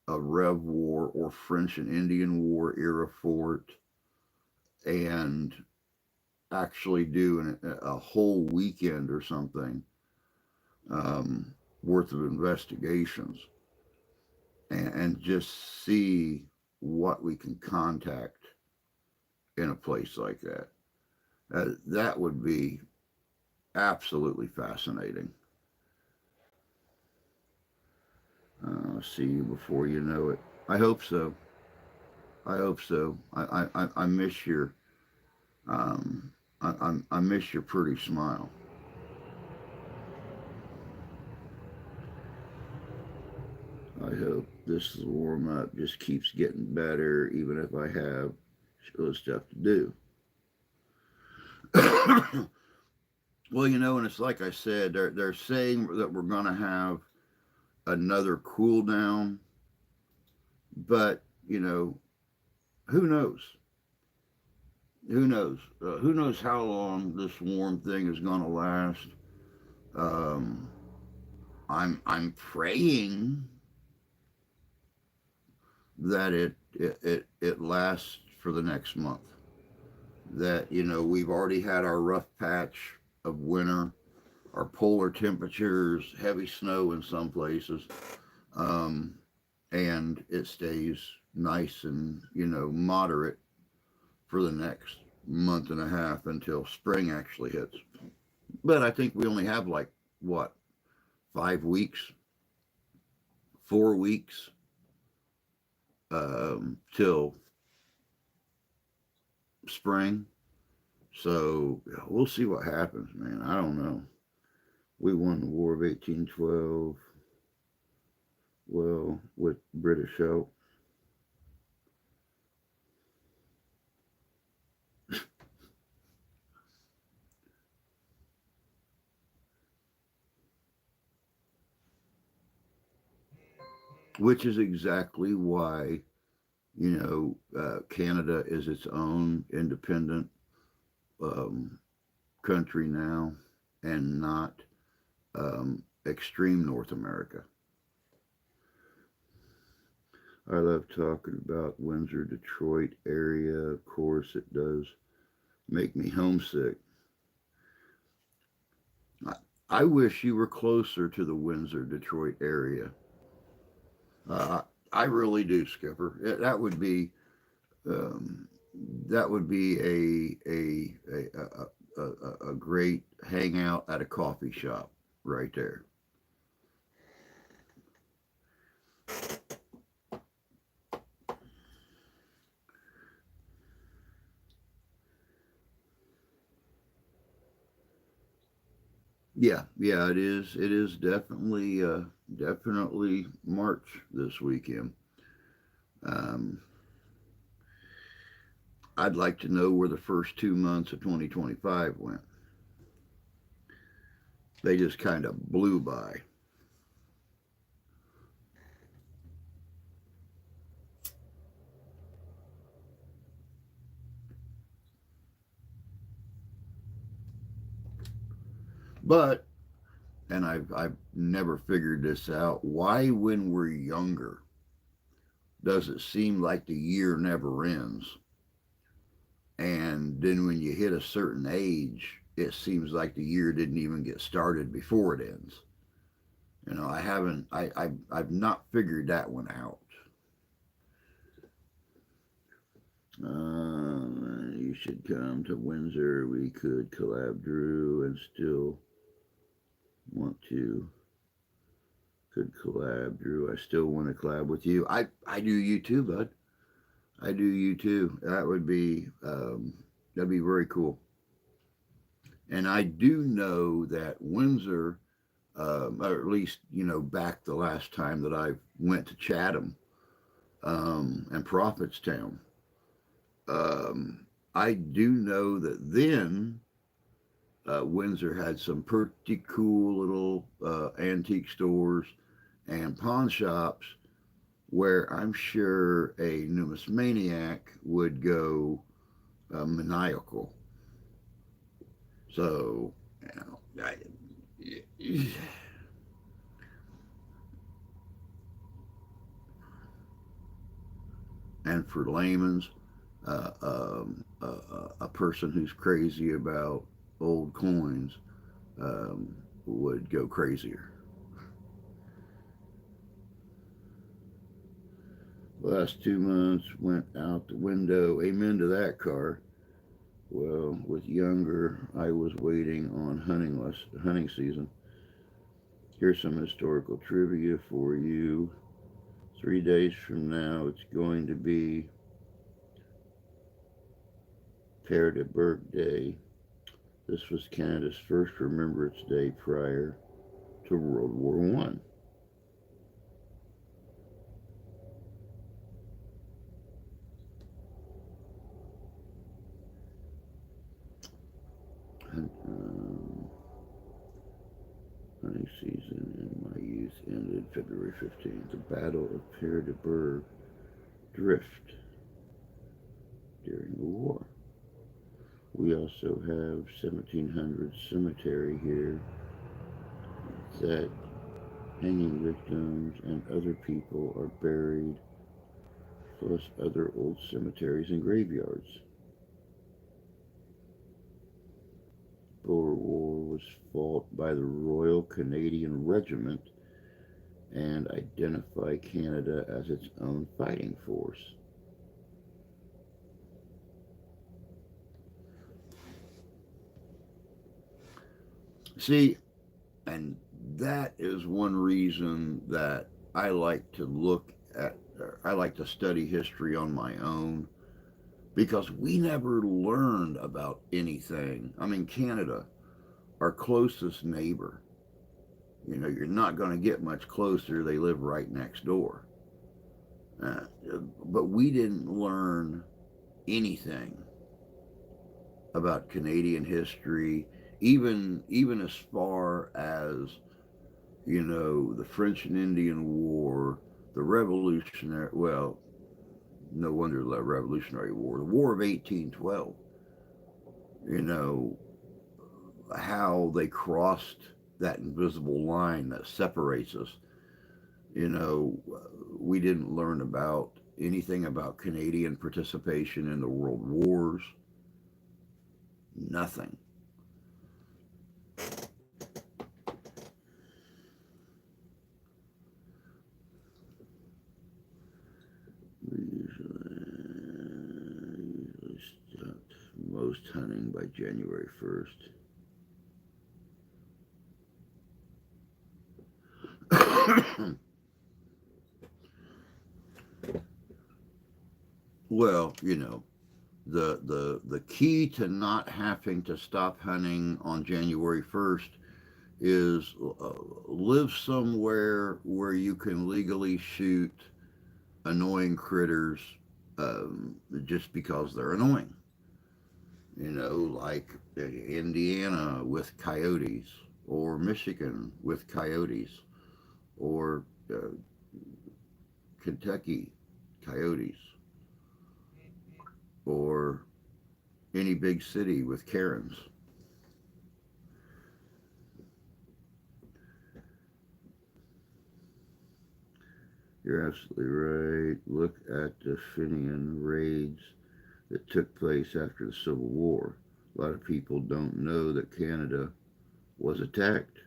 a Rev War or French and Indian War era fort, and actually do a whole weekend or something worth of investigations, and just see what we can contact in a place like that. That would be absolutely fascinating. See you before you know it. I hope so. I hope so. I miss your I miss your pretty smile. I hope this warm up just keeps getting better, even if I have other stuff to do. Well, and it's like I said, they're saying that we're going to have another cool down, but who knows? Who knows? Who knows how long this warm thing is going to last? Um, I'm praying that it lasts for the next month. That we've already had our rough patch of winter, our polar temperatures, heavy snow in some places, um, and it stays nice and moderate for the next month and a half until spring actually hits. But I think we only have like what, 5 weeks, 4 weeks till spring. So we'll see what happens, man. I don't know. We won the War of 1812, well, with British help. Which is exactly why, Canada is its own independent country now, and not extreme North America. I love talking about Windsor, Detroit area. Of course, it does make me homesick. I, I wish you were closer to the Windsor, Detroit area. Uh, I really do, Skipper. Um, that would be a great hangout at a coffee shop right there. Yeah, yeah, it is. It is definitely March this weekend. Um, I'd like to know where the first 2 months of 2025 went. They just kind of blew by. But, and I've never figured this out. Why, when we're younger, does it seem like the year never ends? And then when you hit a certain age, it seems like the year didn't even get started before it ends. I haven't, I've not figured that one out. You should come to Windsor. We could collab, Drew, and still want to. Could collab, Drew. I still want to collab with you. I do you too, bud. I do you too. That'd be very cool. And I do know that Windsor, or at least back the last time that I went to Chatham and Prophetstown, I do know that then Windsor had some pretty cool little antique stores and pawn shops where I'm sure a numismaniac would go maniacal. So, and for layman's, a person who's crazy about old coins would go crazier. Last 2 months went out the window. Amen to that, car. Well, with younger, I was waiting on hunting season. Here's some historical trivia for you. 3 days from now, it's going to be Père de Berg Day. This was Canada's first Remembrance Day prior to World War One. Hunting season in my youth ended February 15th. The Battle of Père de Berg Drift during the war. We also have 1700 cemetery here that hanging victims and other people are buried, plus other old cemeteries and graveyards. Boer War was fought by the Royal Canadian Regiment and identify Canada as its own fighting force. See, and that is one reason that I like to study history on my own because we never learned about anything. I mean, Canada, our closest neighbor, you're not going to get much closer. They live right next door. Uh, but we didn't learn anything about Canadian history, even as far as the French and Indian War, the Revolutionary. Well, no wonder the Revolutionary War, the War of 1812. You know how they crossed that invisible line that separates us. You know, we didn't learn about anything about Canadian participation in the world wars. Nothing. ghost hunting by January 1st. Well, the key to not having to stop hunting on January 1st is live somewhere where you can legally shoot annoying critters just because they're annoying. Like Indiana with coyotes, or Michigan with coyotes, or Kentucky coyotes, or any big city with Karens. You're absolutely right. Look at the Fenian raids that took place after the Civil War. A lot of people don't know that Canada was attacked.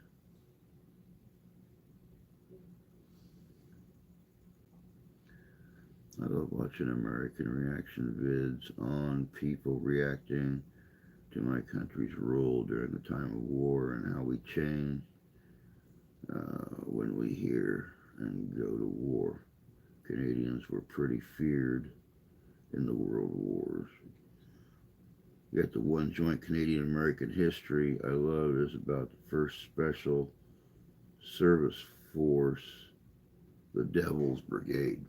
I love watching American reaction vids on people reacting to my country's rule during the time of war and how we change when we hear and go to war. Canadians were pretty feared in the world wars. Yet the one joint Canadian American history I love is about the first special service force, the Devil's Brigade.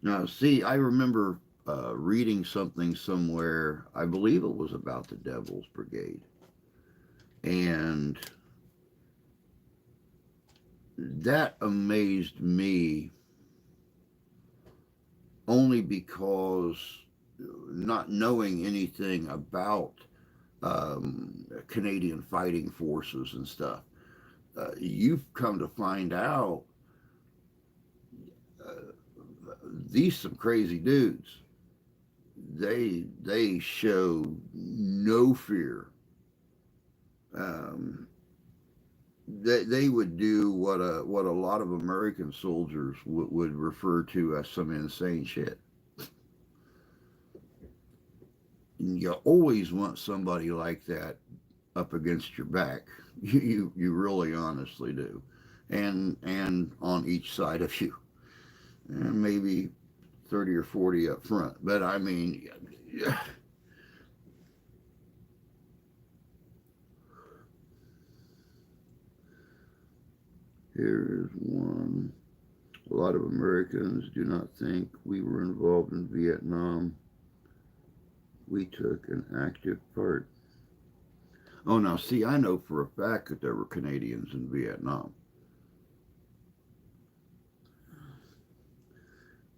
Now, see, I remember reading something somewhere, I believe it was about the Devil's Brigade. And that amazed me only because not knowing anything about Canadian fighting forces and stuff, you've come to find out uh, these some crazy dudes. They show no fear. Um, they would do what a lot of American soldiers would refer to as some insane shit. And you always want somebody like that up against your back. You really honestly do, and on each side of you, and maybe 30 or 40 up front. But I mean, here's one. A lot of Americans do not think we were involved in Vietnam. We took an active part. Oh, now see, I know for a fact that there were Canadians in Vietnam.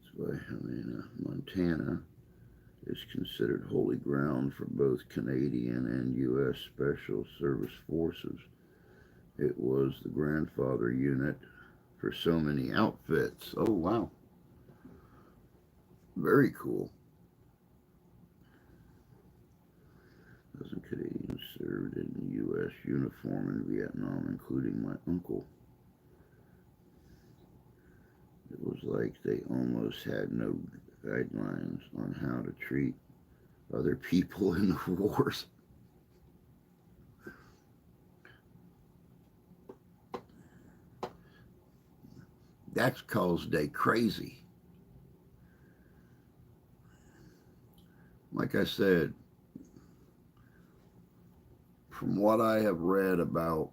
That's why Helena, Montana is considered holy ground for both Canadian and U.S. Special Service Forces. It was the grandfather unit for so many outfits. Oh, wow. Very cool. Dozen Canadians served in the U.S. uniform in Vietnam, including my uncle. It was like they almost had no guidelines on how to treat other people in the wars. That's caused they crazy. Like I said, from what I have read about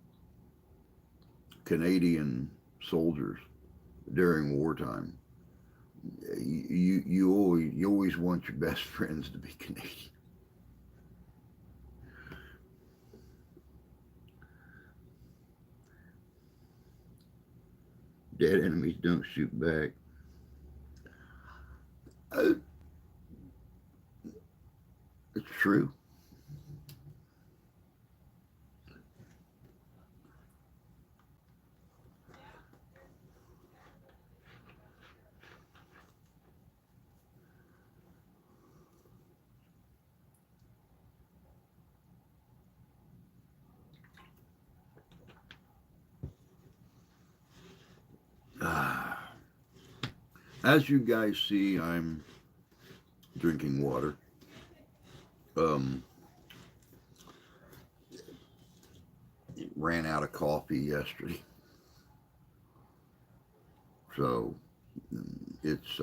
Canadian soldiers during wartime, you always want your best friends to be Canadian. Dead enemies don't shoot back. Uh, it's true. As you guys see, I'm drinking water. Um, Ran out of coffee yesterday, so it's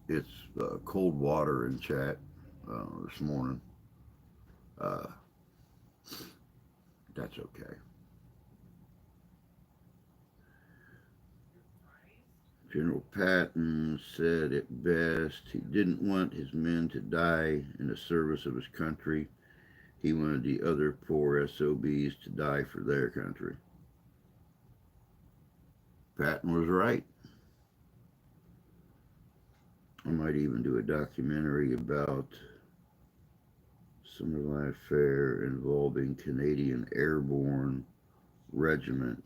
it's cold water in chat this morning. Uh, that's okay. General Patton said it best. He didn't want his men to die in the service of his country. He wanted the other poor SOBs to die for their country. Patton was right. I might even do a documentary about Summerline affair involving Canadian Airborne Regiment.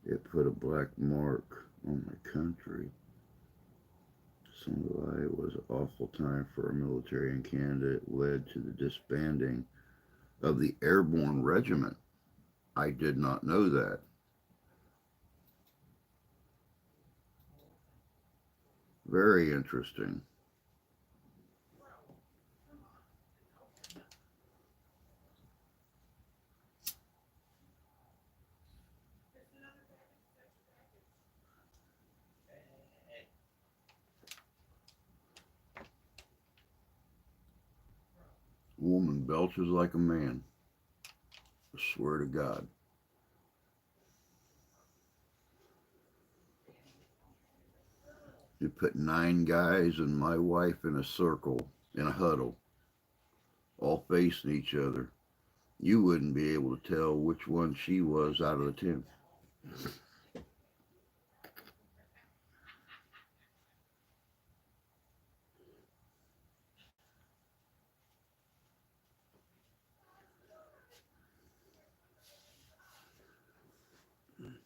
It put a black mark on my country. Summerline was an awful time for our military in Canada. It led to the disbanding of the Airborne Regiment. I did not know that. Very interesting. A woman belches like a man. I swear to God. You put 9 guys and my wife in a circle, in a huddle, all facing each other. You wouldn't be able to tell which one she was out of the 10.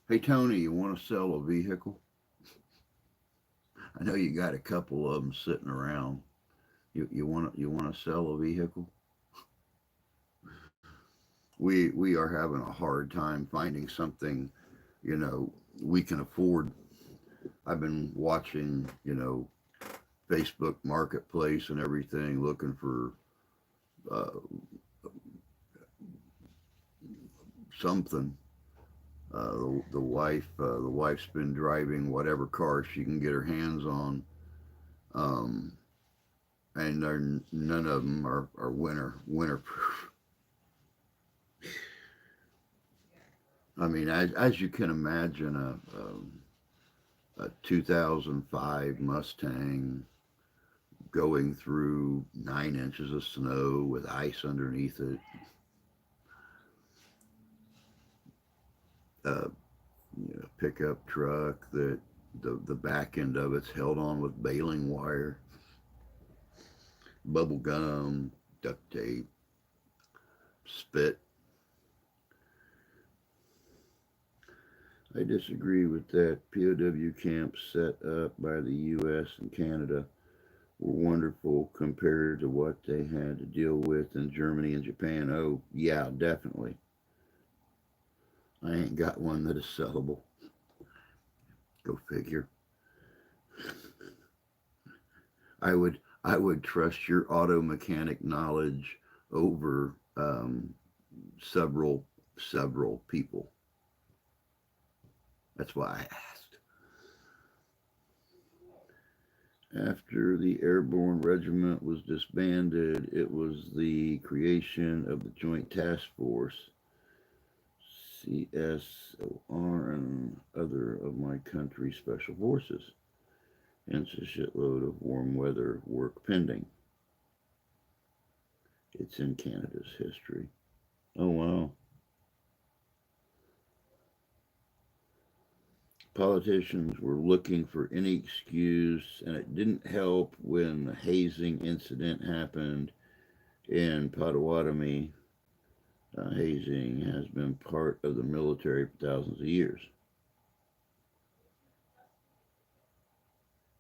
Hey, Tony, you want to sell a vehicle? I know you got a couple of them sitting around. You want to sell a vehicle? We are having a hard time finding something, you know, we can afford. I've been watching, Facebook Marketplace and everything, looking for uh, something. The wife's been driving whatever car she can get her hands on, um, and none of them are winterproof. I mean, as you can imagine, a 2005 Mustang going through 9 inches of snow with ice underneath it. Uh, Pickup truck that the back end of it's held on with baling wire, bubble gum, duct tape, spit. I disagree with that. POW camps set up by the U.S. and Canada were wonderful compared to what they had to deal with in Germany and Japan. Oh, yeah, definitely. I ain't got one that is sellable. Go figure. I would trust your auto mechanic knowledge over several people. That's why I asked. After the Airborne Regiment was disbanded, it was the creation of the Joint Task Force, CSOR, and other of my country's special forces. Hence a shitload of warm weather work pending. It's in Canada's history. Oh, wow. Politicians were looking for any excuse, and it didn't help when the hazing incident happened in Potawatomi. Hazing has been part of the military for thousands of years.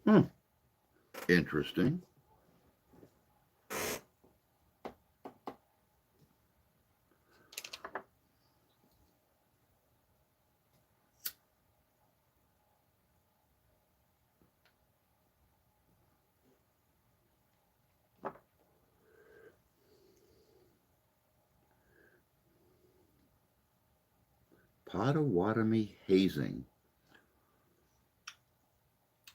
Hmm. Interesting. Potawatomi hazing.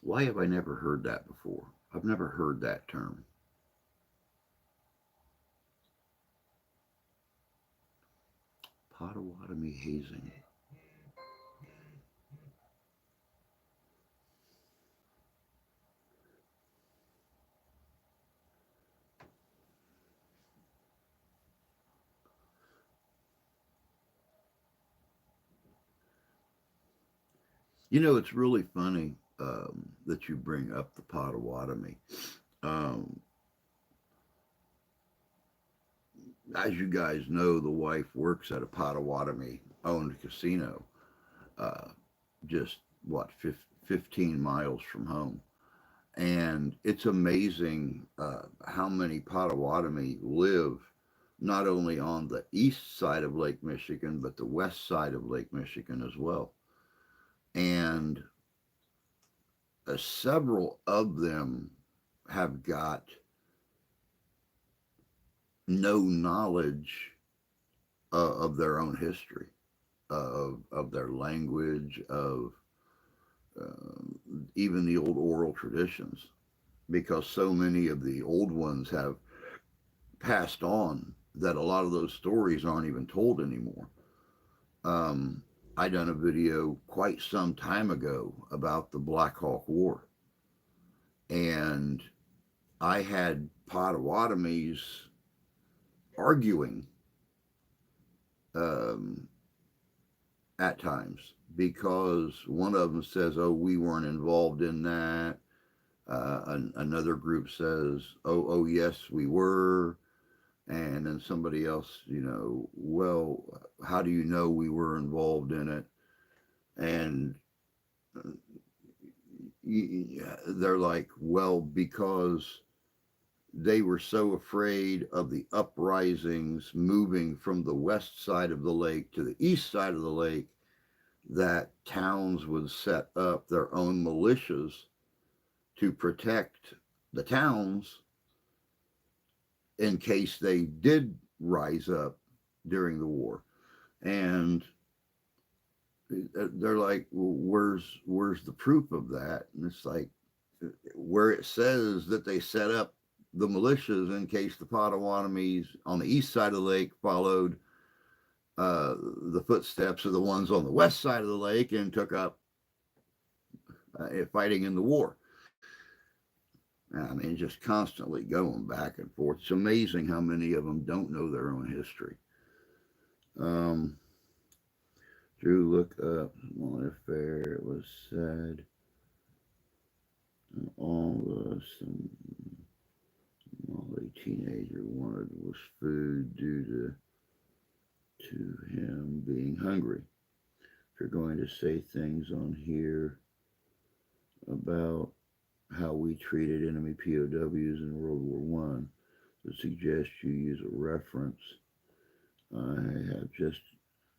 Why have I never heard that before? I've never heard that term. Potawatomi hazing. You know, it's really funny that you bring up the Potawatomi. Um, as you guys know, the wife works at a Potawatomi owned casino, uh, just what, 15 miles from home. And it's amazing how many Potawatomi live not only on the east side of Lake Michigan, but the west side of Lake Michigan as well. And several of them have got no knowledge of their own history, of their language, of even the old oral traditions, because so many of the old ones have passed on that a lot of those stories aren't even told anymore. Um, I done a video quite some time ago about the Black Hawk War, and I had Potawatomis arguing um, at times because one of them says, "Oh, we weren't involved in that." Another group says, "Oh, yes, we were." And then somebody else, well, how do you know we were involved in it? And they're like, well, because they were so afraid of the uprisings moving from the west side of the lake to the east side of the lake that towns would set up their own militias to protect the towns in case they did rise up during the war. And they're like, well, where's the proof of that? And it's like, where it says that they set up the militias in case the Potawatomis on the east side of the lake followed the footsteps of the ones on the west side of the lake and took up fighting in the war. I mean, just constantly going back and forth. It's amazing how many of them don't know their own history. Um, Drew, look up Molly Fair. It was sad. And all of us and Molly teenager wanted was food due to him being hungry. If you're going to say things on here about how we treated enemy POWs in World War One, I suggest you use a reference. I have just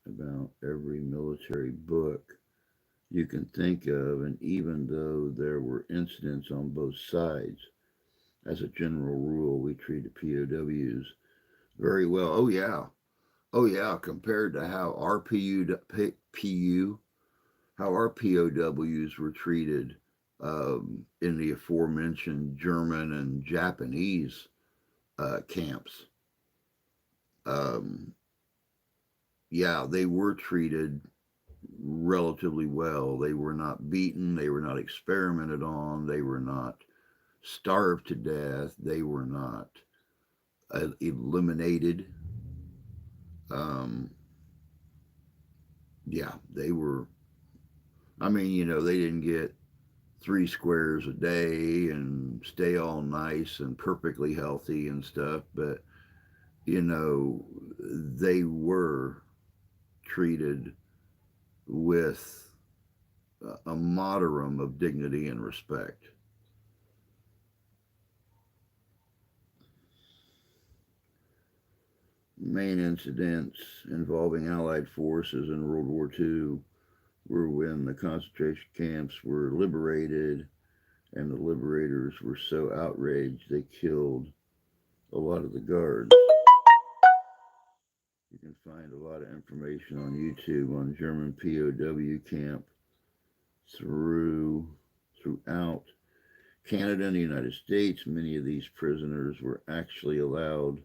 about every military book you can think of, and even though there were incidents on both sides, as a general rule, we treated POWs very well. Oh yeah, compared to how our how our POWs were treated in the aforementioned German and Japanese camps. Um, yeah, they were treated relatively well. They were not beaten. They were not experimented on. They were not starved to death. They were not eliminated. Um, yeah, they were. I mean, they didn't get 3 squares a day and stay all nice and perfectly healthy and stuff, but they were treated with a modicum of dignity and respect. Main incidents involving Allied forces in World War II were when the concentration camps were liberated and the liberators were so outraged they killed a lot of the guards. can find a lot of information on YouTube on German POW camp throughout Canada and the United States. Many of these prisoners were actually allowed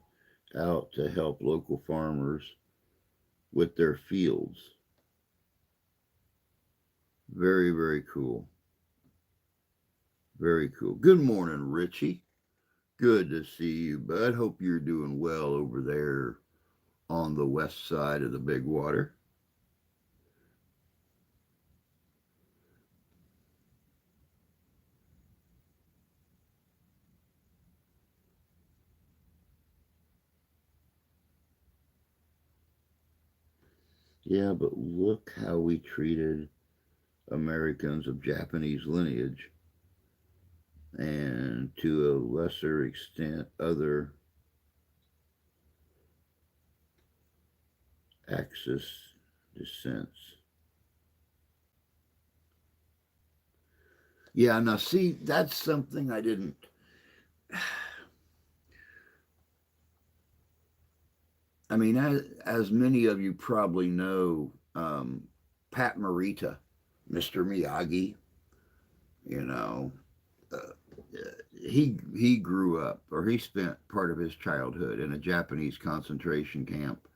out to help local farmers with their fields. Very, very cool. Very cool. Good morning, Richie. Good to see you, bud. Hope you're doing well over there on the west side of the big water. Yeah, but look how we treated Americans of Japanese lineage, and to a lesser extent, other Axis descents. Yeah, now see, that's something I didn't. I mean, as many of you probably know, Pat Morita, Mr. Miyagi, you know, uh, he grew up, or he spent part of his childhood in a Japanese concentration camp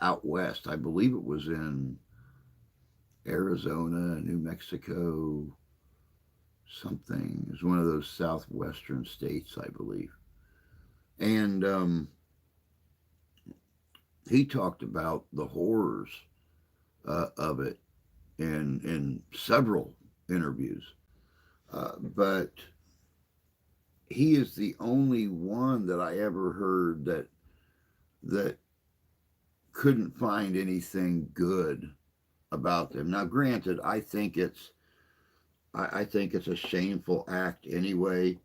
out west. I believe it was in Arizona, New Mexico, something. It was one of those southwestern states, I believe. And he talked about the horrors of it in several interviews. But he is the only one that I ever heard that couldn't find anything good about them. Now, granted, I think it's a shameful act anyway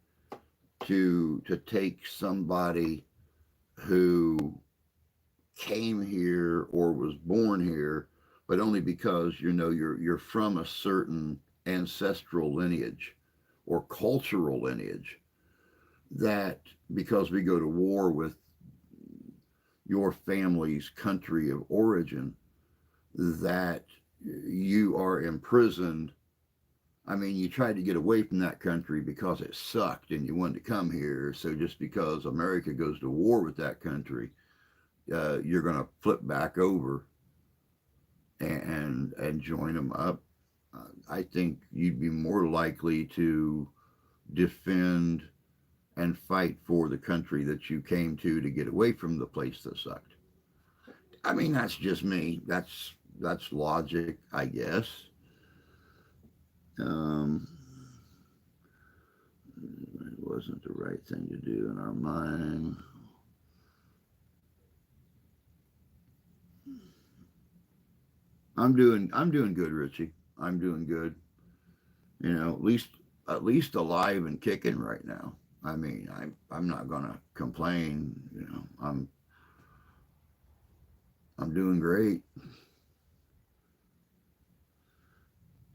to take somebody who came here or was born here, but only because you're from a certain ancestral lineage or cultural lineage, that because we go to war with your family's country of origin, that you are imprisoned. I mean, you tried to get away from that country because it sucked and you wanted to come here. So just because America goes to war with that country, you're going to flip back over and join them up. I think you'd be more likely to defend and fight for the country that you came to get away from the place that sucked. I mean, that's just me. That's logic, I guess. Um, it wasn't the right thing to do in our mind. I'm doing good, Richie. I'm doing good. At least alive and kicking right now. I mean, I'm not gonna complain. I'm doing great.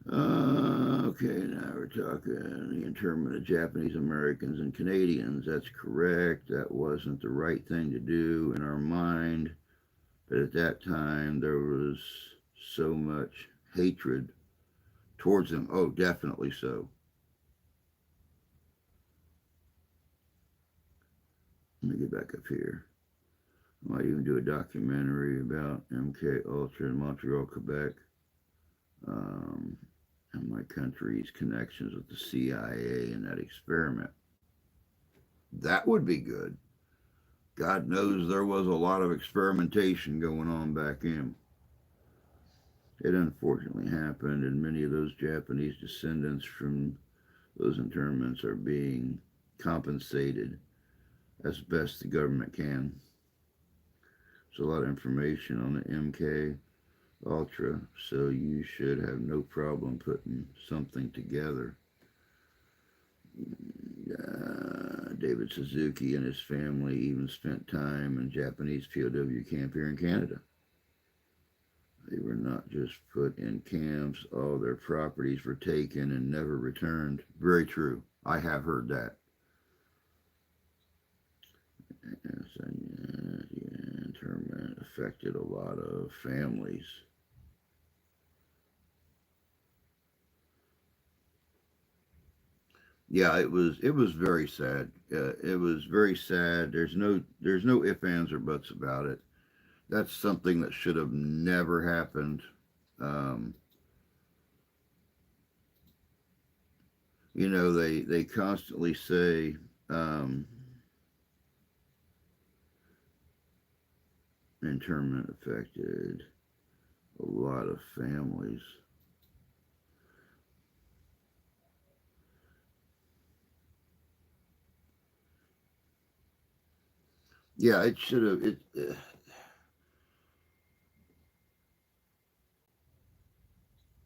Okay, now we're talking the internment of Japanese Americans and Canadians. That's correct. That wasn't the right thing to do in our mind. But at that time, there was so much hatred towards them. Oh, definitely so. Let me get back up here. I might even do a documentary about MK Ultra in Montreal, Quebec, um, and my country's connections with the CIA and that experiment. That would be good. God knows there was a lot of experimentation going on back then. It unfortunately happened, and many of those Japanese descendants from those internments are being compensated as best the government can. There's a lot of information on the MK Ultra, so you should have no problem putting something together. David Suzuki and his family even spent time in Japanese POW camp here in Canada. They were not just put in camps, all their properties were taken and never returned. Very true. I have heard that. Internment affected a lot of families. Yeah, it was very sad. It was very sad. There's no ifs, ands, or buts about it. That's something that should have never happened. Um, they constantly say um, internment affected a lot of families. Yeah, it should have.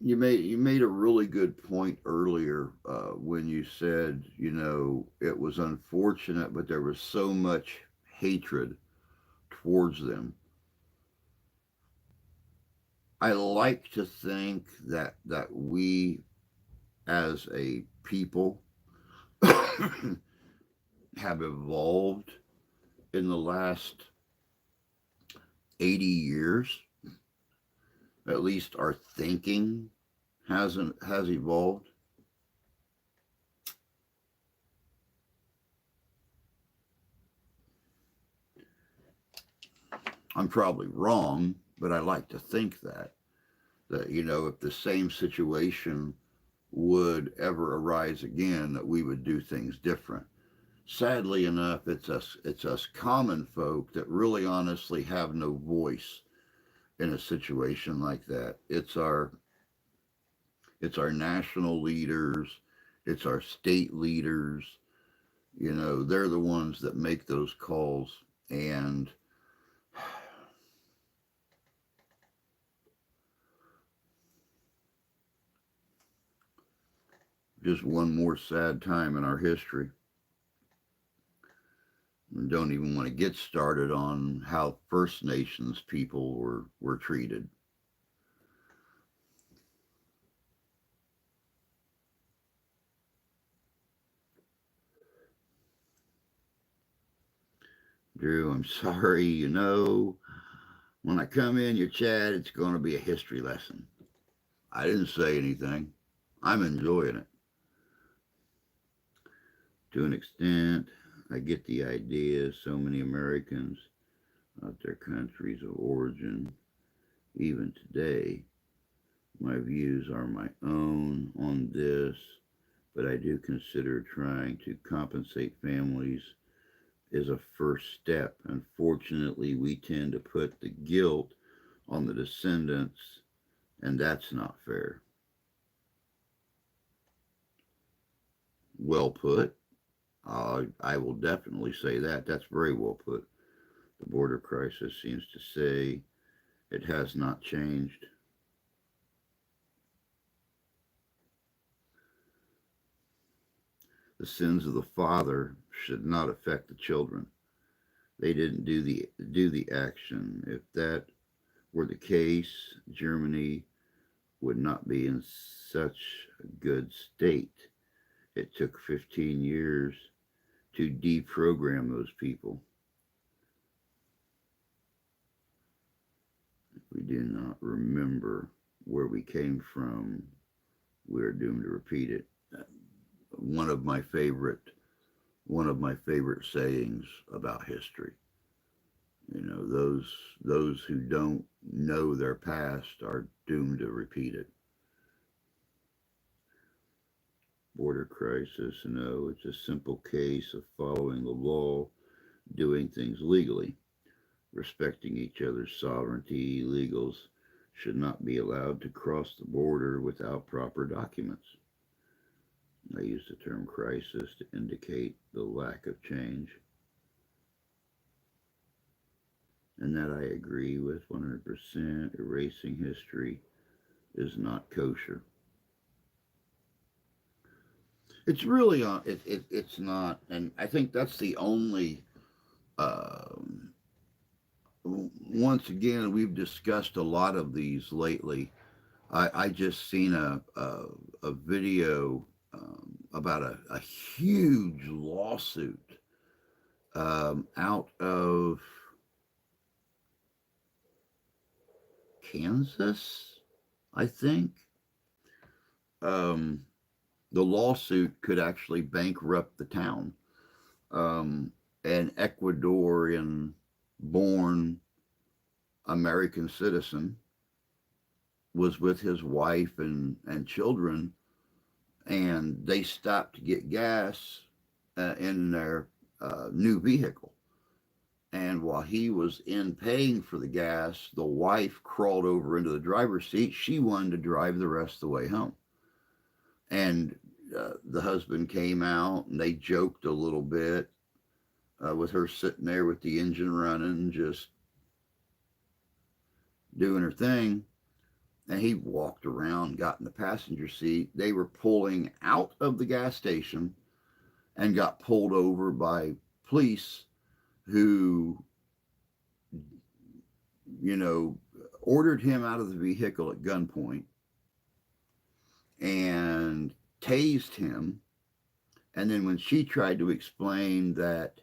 You made a really good point earlier when you said it was unfortunate, but there was so much hatred towards them. I like to think that we as a people have evolved in the last 80 years. At least our thinking has evolved. I'm probably wrong, but I like to think that if the same situation would ever arise again, that we would do things different. Sadly enough, it's us common folk that really honestly have no voice in a situation like that. It's our national leaders, it's our state leaders. They're the ones that make those calls. And just one more sad time in our history. And don't even want to get started on how First Nations people were treated. Drew, I'm sorry. When I come in your chat, it's going to be a history lesson. I didn't say anything. I'm enjoying it. To an extent, I get the idea. So many Americans out their countries of origin, even today, my views are my own on this, but I do consider trying to compensate families is a first step. Unfortunately, we tend to put the guilt on the descendants, and that's not fair. Well put. I will definitely say that. That's very well put. The border crisis seems to say it has not changed. The sins of the father should not affect the children. They didn't do the action. If that were the case, Germany would not be in such a good state. It took 15 years to deprogram those people. If we do not remember where we came from, we are doomed to repeat it. One of my favorite one of my favorite sayings about history. Those who don't know their past are doomed to repeat it. Border crisis, no, it's a simple case of following the law, doing things legally, respecting each other's sovereignty. Illegals should not be allowed to cross the border without proper documents. I use the term crisis to indicate the lack of change, and that I agree with 100%. Erasing history is not kosher. It's really it's not, and I think that's the only. Um, Once again, we've discussed a lot of these lately. I just seen a video about a huge lawsuit out of Kansas, I think. Um, the lawsuit could actually bankrupt the town. An Ecuadorian born American citizen was with his wife and children, and they stopped to get gas in their new vehicle. And while he was in paying for the gas, the wife crawled over into the driver's seat. She wanted to drive the rest of the way home. And the husband came out and they joked a little bit with her sitting there with the engine running, just doing her thing. And he walked around, got in the passenger seat. They were pulling out of the gas station and got pulled over by police who, you know, ordered him out of the vehicle at gunpoint and tased him. And then when she tried to explain that,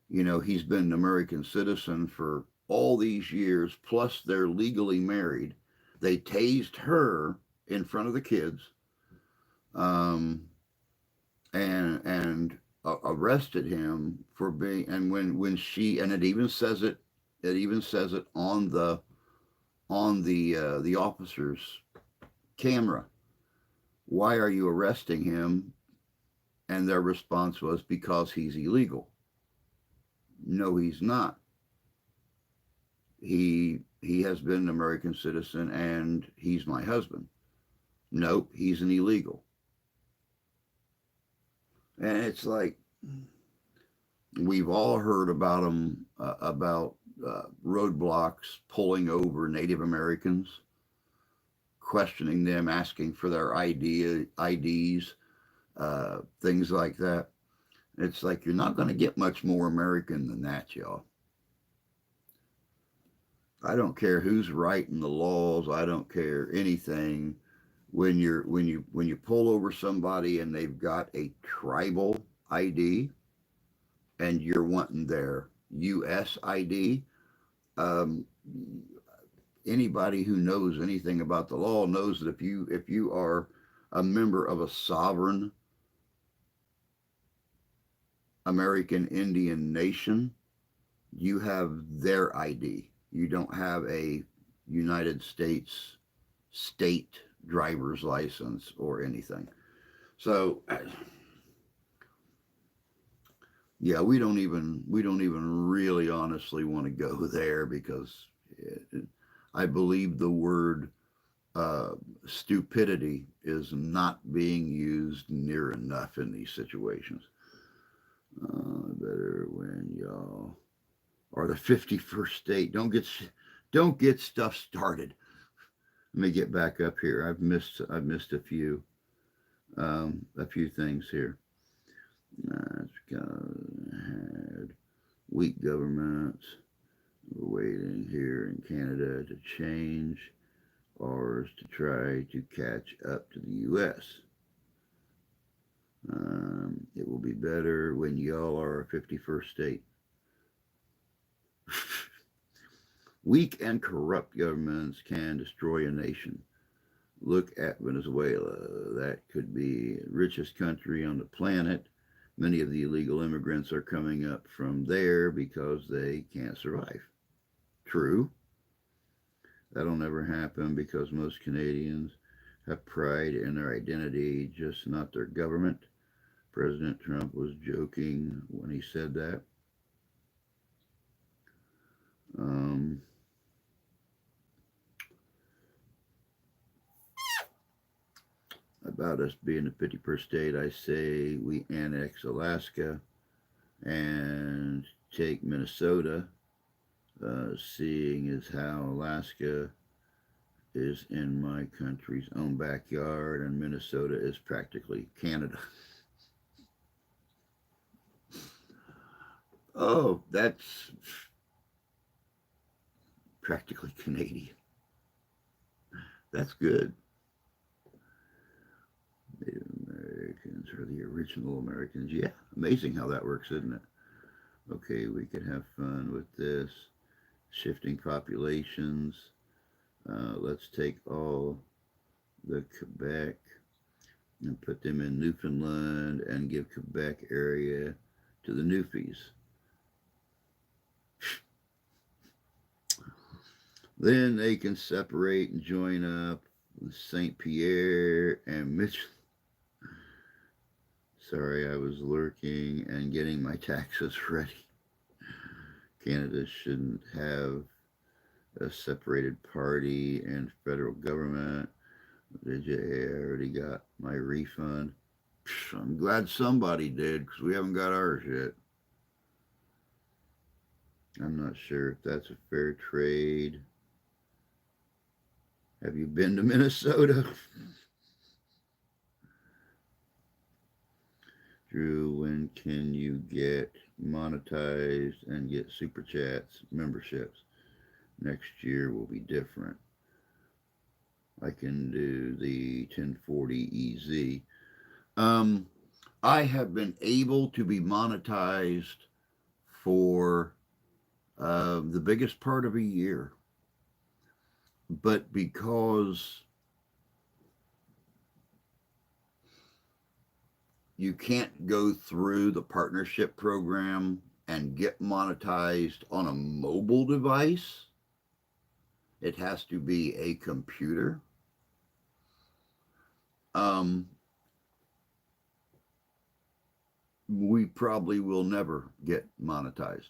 you know, he's been an American citizen for all these years, plus they're legally married, they tased her in front of the kids, um, and arrested him for being. And when she, and it even says it on the officer's camera. Why are you arresting him? And their response was, because he's illegal. No, he's not. He has been an American citizen and he's my husband. Nope, he's an illegal. And it's like, we've all heard about them, about roadblocks pulling over Native Americans, questioning them, asking for their IDs, things like that. It's like, you're not going to get much more American than that, y'all. I don't care who's writing the laws. I don't care anything. When you pull over somebody and they've got a tribal ID and you're wanting their U.S. ID, um, anybody who knows anything about the law knows that if you are a member of a sovereign American Indian nation, you have their ID. You don't have a United States state driver's license or anything. So yeah, we don't even really honestly want to go there, because I believe the word stupidity is not being used near enough in these situations. Better when y'all are the 51st state. Don't get stuff started. Let me get back up here. I've missed a few things here. It's had weak governments. We're waiting here in Canada to change ours to try to catch up to the U.S. It will be better when y'all are a 51st state. Weak and corrupt governments can destroy a nation. Look at Venezuela. That could be the richest country on the planet. Many of the illegal immigrants are coming up from there because they can't survive. True. That'll never happen because most Canadians have pride in their identity, just not their government. President Trump was joking when he said that. About us being the 51st state, I say we annex Alaska and take Minnesota, seeing as how Alaska is in my country's own backyard and Minnesota is practically Canada. Oh, that's practically Canadian. That's good. Native Americans are the original Americans. Yeah, amazing how that works, isn't it? Okay, we could have fun with this. Shifting populations. Let's take all the Quebec and put them in Newfoundland and give Quebec area to the Newfies. Then they can separate and join up with St. Pierre and Mitchell. Sorry, I was lurking and getting my taxes ready. Canada shouldn't have a separated party and federal government. Did you? I already got my refund. I'm glad somebody did because we haven't got ours yet. I'm not sure if that's a fair trade. Have you been to Minnesota? Drew, when can you get monetized and get super chats, memberships? Next year will be different. I can do the 1040 EZ. I have been able to be monetized for the biggest part of a year, but because you can't go through the partnership program and get monetized on a mobile device, it has to be a computer. We probably will never get monetized.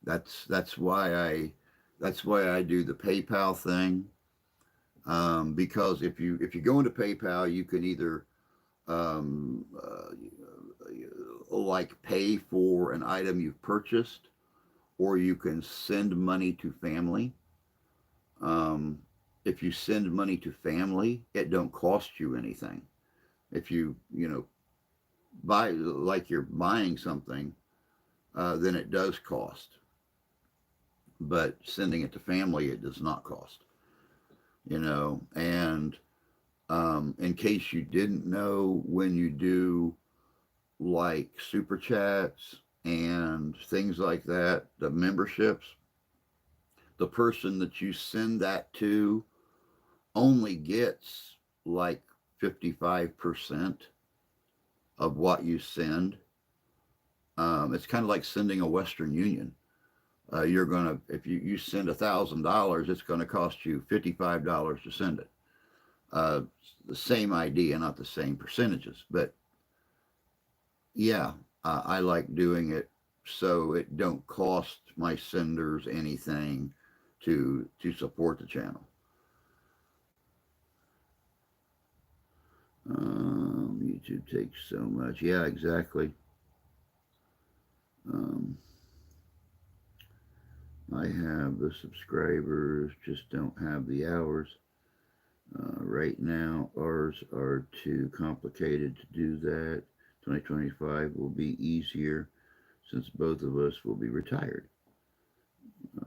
That's why I do the PayPal thing. Because if you go into PayPal, you can either um, uh, like pay for an item you've purchased, or you can send money to family. Um, if you send money to family, it don't cost you anything. If you buy like you're buying something, then it does cost. But sending it to family, it does not cost. And in case you didn't know, when you do like super chats and things like that, the memberships, the person that you send that to only gets like 55% of what you send. It's kind of like sending a Western Union. You're gonna if you send $1,000, it's gonna cost you $55 to send it. Uh, the same idea, not the same percentages, but yeah, I like doing it so it don't cost my senders anything to support the channel. YouTube takes so much. Yeah, exactly. Um, I have the subscribers, just don't have the hours. Right now, ours are too complicated to do that. 2025 will be easier since both of us will be retired.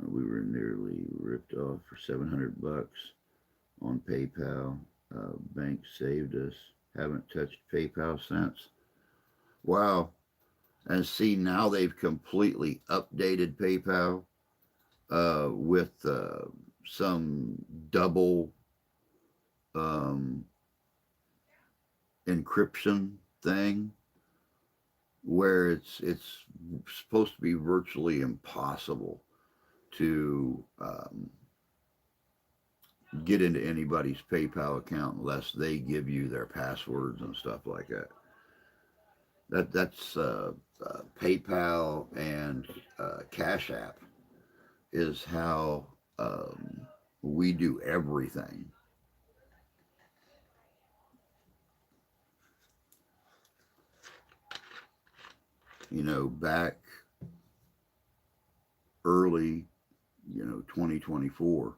We were nearly ripped off for $700 on PayPal. Bank saved us. Haven't touched PayPal since. Wow. And see, now they've completely updated PayPal with some double um, encryption thing where it's supposed to be virtually impossible to get into anybody's PayPal account unless they give you their passwords and stuff like that. That's PayPal and Cash App is how we do everything. Back early, 2024,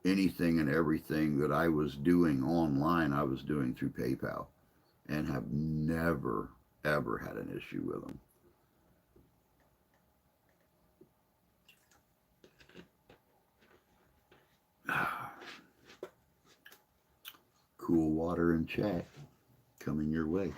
anything and everything that I was doing online, I was doing through PayPal and have never, ever had an issue with them. Cool water and chat coming your way.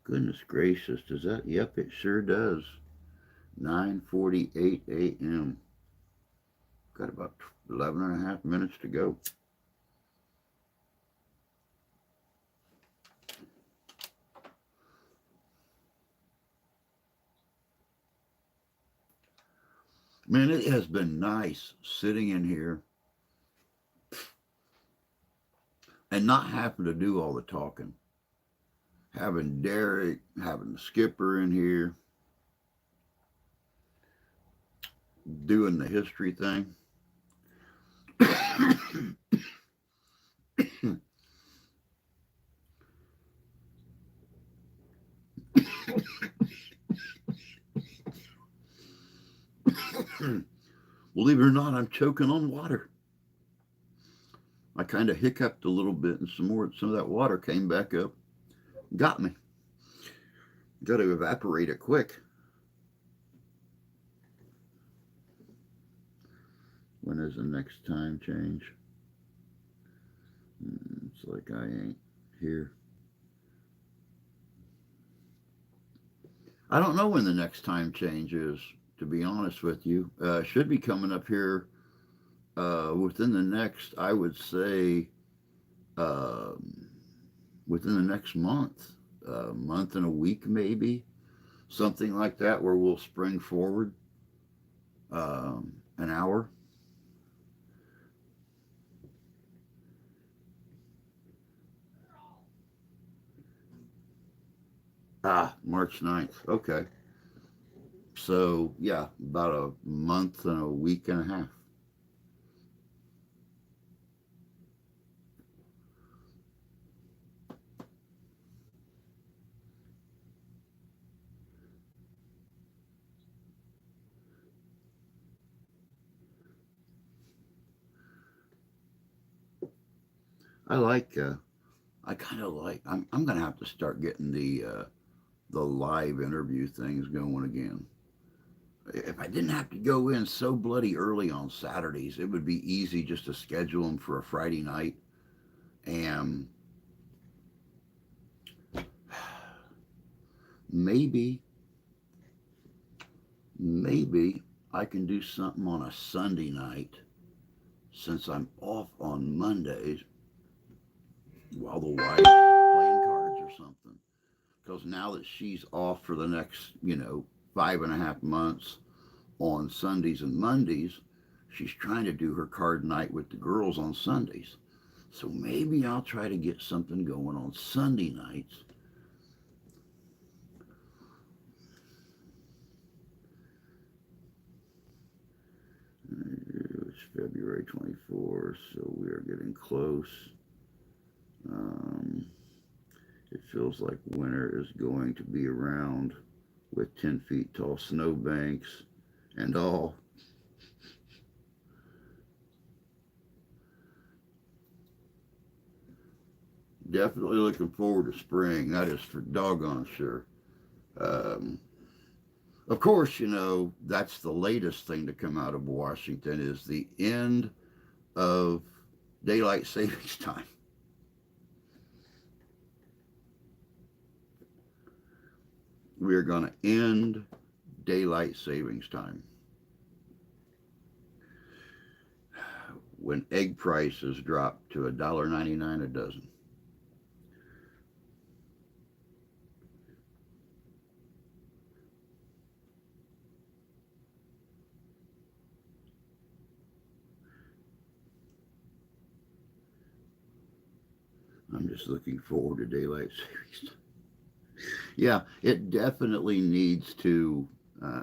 Goodness gracious, does that? Yep, it sure does. 9:48 a.m. Got about 11 and a half minutes to go. Man, it has been nice sitting in here and not having to do all the talking. Having Derek, having the skipper in here, doing the history thing. Believe it or not, I'm choking on water. I kind of hiccuped a little bit, and some of that water came back up. Got me. Got to evaporate it quick. When is the next time change? It's like I ain't here. I don't know when the next time change is, to be honest with you. Should be coming up here within the next, I would say, uh, within the next month, month and a week maybe, something like that, where we'll spring forward an hour. Ah, March 9th. Okay. So, yeah, about a month and a week and a half. I like, I kind of like, I'm going to have to start getting the live interview things going again. If I didn't have to go in so bloody early on Saturdays, it would be easy just to schedule them for a Friday night. And maybe, maybe I can do something on a Sunday night since I'm off on Mondays while the wife's playing cards or something. Because now that she's off for the next, 5.5 months on Sundays and Mondays, she's trying to do her card night with the girls on Sundays. So maybe I'll try to get something going on Sunday nights. It's February 24th, so we are getting close. Um, it feels like winter is going to be around with 10 feet tall snowbanks and all. Definitely looking forward to spring. That is for doggone sure. Um, of course, that's the latest thing to come out of Washington is the end of daylight savings time. We are going to end daylight savings time. When egg prices drop to $1.99 a dozen. I'm just looking forward to daylight savings. Yeah, it definitely needs to.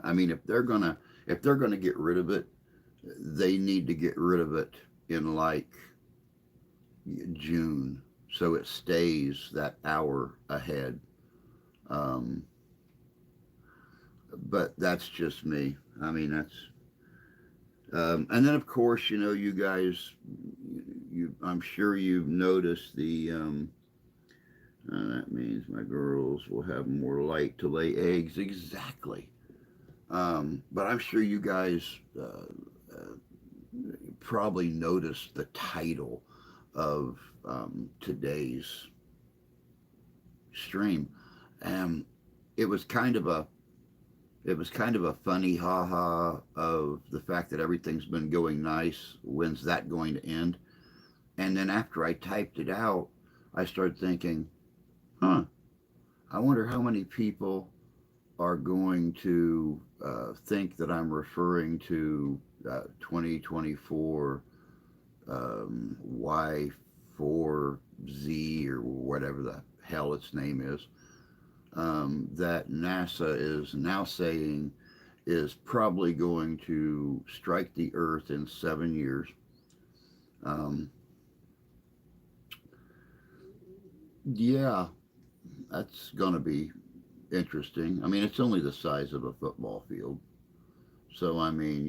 I mean, if they're gonna get rid of it, they need to get rid of it in like June, so it stays that hour ahead. Um, but that's just me. I mean, that's and then of course, you guys, I'm sure you've noticed that means my girls will have more light to lay eggs. Exactly. But I'm sure you guys probably noticed the title of today's stream. Um, it was kind of a funny ha-ha of the fact that everything's been going nice. When's that going to end? And then after I typed it out, I started thinking, huh, I wonder how many people are going to think that I'm referring to 2024 Y4Z or whatever the hell its name is, that NASA is now saying is probably going to strike the Earth in 7 years. Um, yeah, that's going to be interesting. I mean, it's only the size of a football field, so I mean,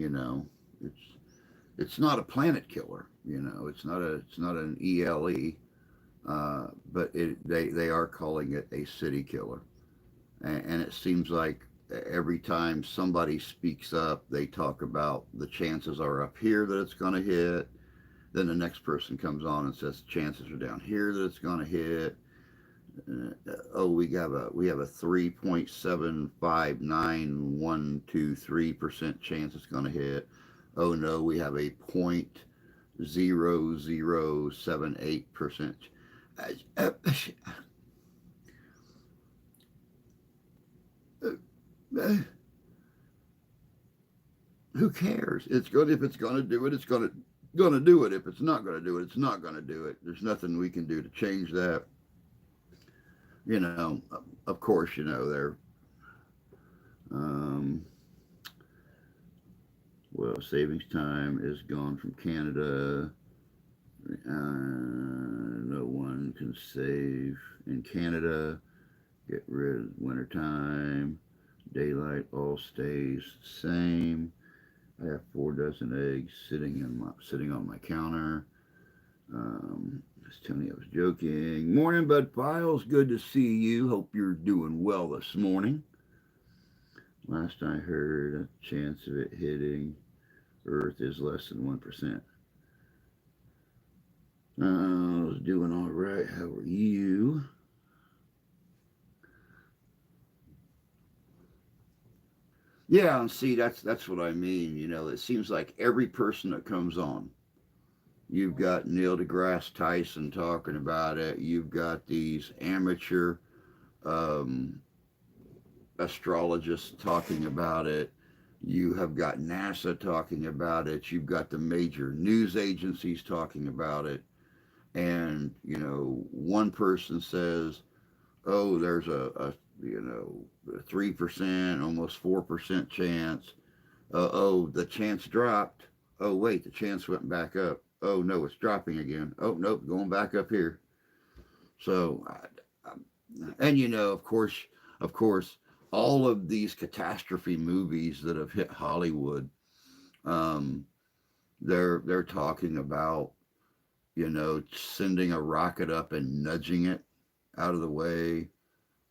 it's not a planet killer. It's not an ELE, but they are calling it a city killer, and it seems like every time somebody speaks up, they talk about the chances are up here that it's going to hit. Then the next person comes on and says chances are down here that it's going to hit. Oh, we have a 3.75912 3% chance it's going to hit. Oh no, we have a 0.0078%. Uh, uh, uh, who cares? It's good if it's going to do it. It's going to do it. If it's not going to do it, it's not going to do it. There's nothing we can do to change that. You know, of course, they're um, well, savings time is gone from Canada. No one can save in Canada. Get rid of winter time. Daylight all stays the same. I have 4 dozen eggs sitting on my counter. Just telling you I was joking. Morning, Bud Files. Good to see you. Hope you're doing well this morning. Last I heard, a chance of it hitting Earth is less than 1%. I was doing all right. How are you? Yeah, and see, that's what I mean. It seems like every person that comes on, you've got Neil deGrasse Tyson talking about it. You've got these amateur um, astrologists talking about it. You have got NASA talking about it. You've got the major news agencies talking about it. And, one person says, oh, there's a 3%, almost 4% chance. Oh, the chance dropped. Oh, wait, the chance went back up. Oh, no, it's dropping again. Oh, nope, going back up here. So, and of course, all of these catastrophe movies that have hit Hollywood, um, they're talking about sending a rocket up and nudging it out of the way.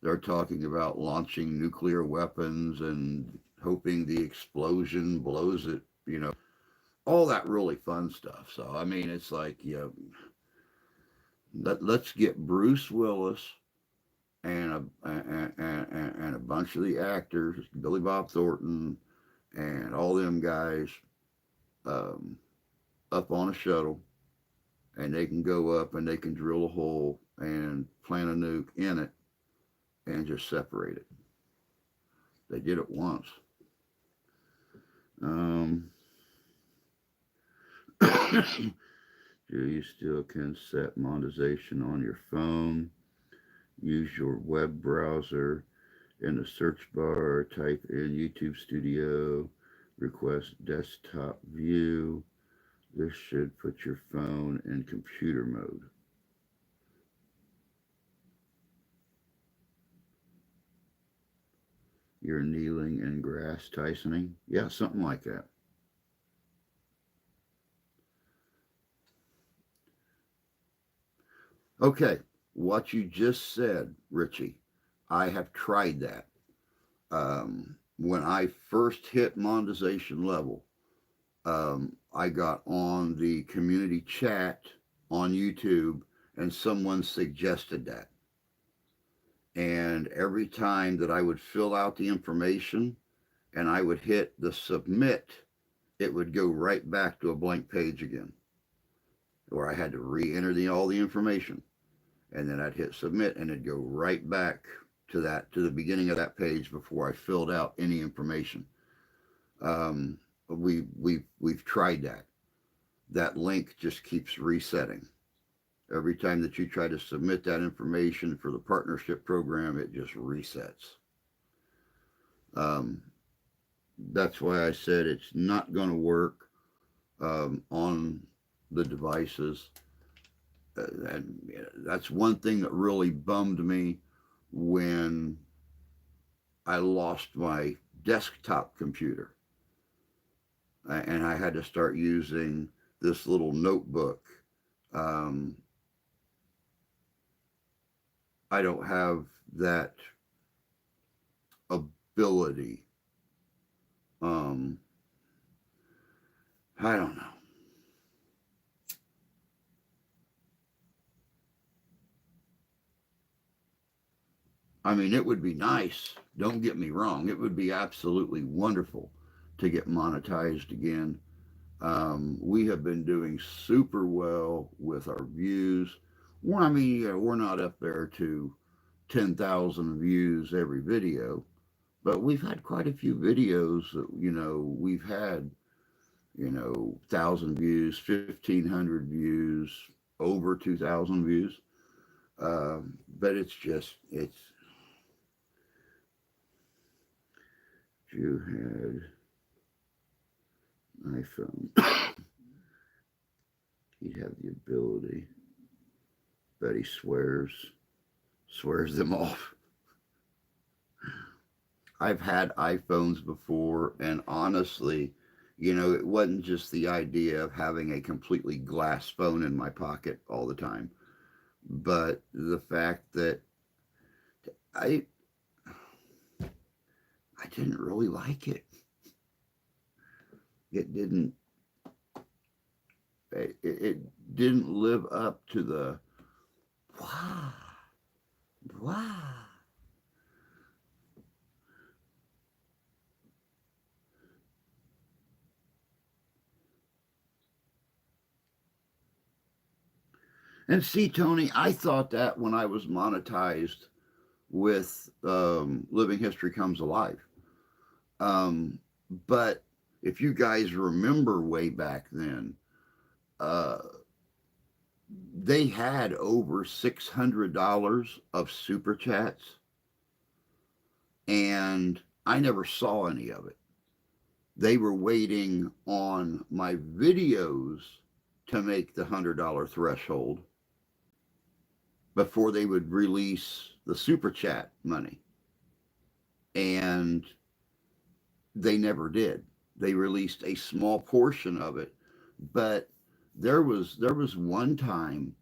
They're talking about launching nuclear weapons and hoping the explosion blows it. All that really fun stuff. So I mean, it's like let's get Bruce Willis and a bunch of the actors, Billy Bob Thornton, and all them guys um, up on a shuttle, and they can go up and they can drill a hole and plant a nuke in it and just separate it. They did it once. Um, you still can set monetization on your phone. Use your web browser. In the search bar, type in YouTube Studio, request desktop view. This should put your phone in computer mode. You're kneeling in grass, Tysoning? Yeah, something like that. Okay, what you just said, Richie, I have tried that. When I first hit monetization level, I got on the community chat on YouTube and someone suggested that. And every time that I would fill out the information and I would hit the submit, it would go right back to a blank page again, where I had to re-enter all the information, and then I'd hit submit, and it'd go right back to the beginning of that page before I filled out any information. Um, we've tried that. That link just keeps resetting. Every time that you try to submit that information for the partnership program, it just resets. Um, that's why I said it's not going to work on the devices. And that's one thing that really bummed me when I lost my desktop computer and I had to start using this little notebook. Um, I don't have that ability. Um, I don't know. I mean, it would be nice. Don't get me wrong. It would be absolutely wonderful to get monetized again. We have been doing super well with our views. Well, I mean, yeah, we're not up there to 10,000 views every video, but we've had quite a few videos that, we've had, 1,000 views, 1,500 views, over 2,000 views. But it's, if you had an iPhone, he'd have the ability, but he swears them off. I've had iPhones before, and honestly, it wasn't just the idea of having a completely glass phone in my pocket all the time, but the fact that I I didn't really like it. It didn't it didn't live up to the wow wow. And see, Tony, I thought that when I was monetized with Living History Comes Alive. Um, but if you guys remember way back then, uh, they had over $600 of super chats, and I never saw any of it. They were waiting on my videos to make the $100 threshold before they would release the super chat money. And they never did. They released a small portion of it, but there was one time,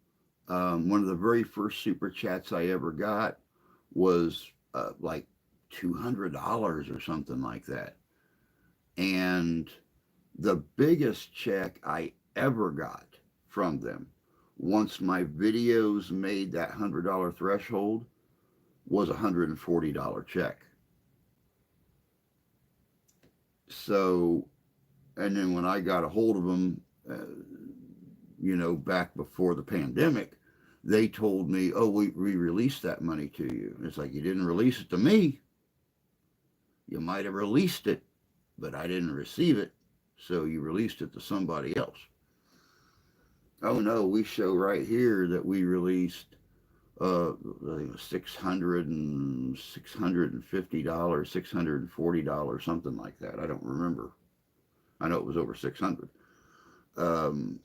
one of the very first super chats I ever got was like $200 or something like that, and the biggest check I ever got from them, once my videos made that $100 threshold, was $140 check. So, and then when I got a hold of them, back before the pandemic, they told me, "Oh, we released that money to you." And it's like, you didn't release it to me. You might have released it, but I didn't receive it, so you released it to somebody else. Oh no, we show right here that we released uh, $650, $640, something like that. I don't remember. I know it was over 600. Um,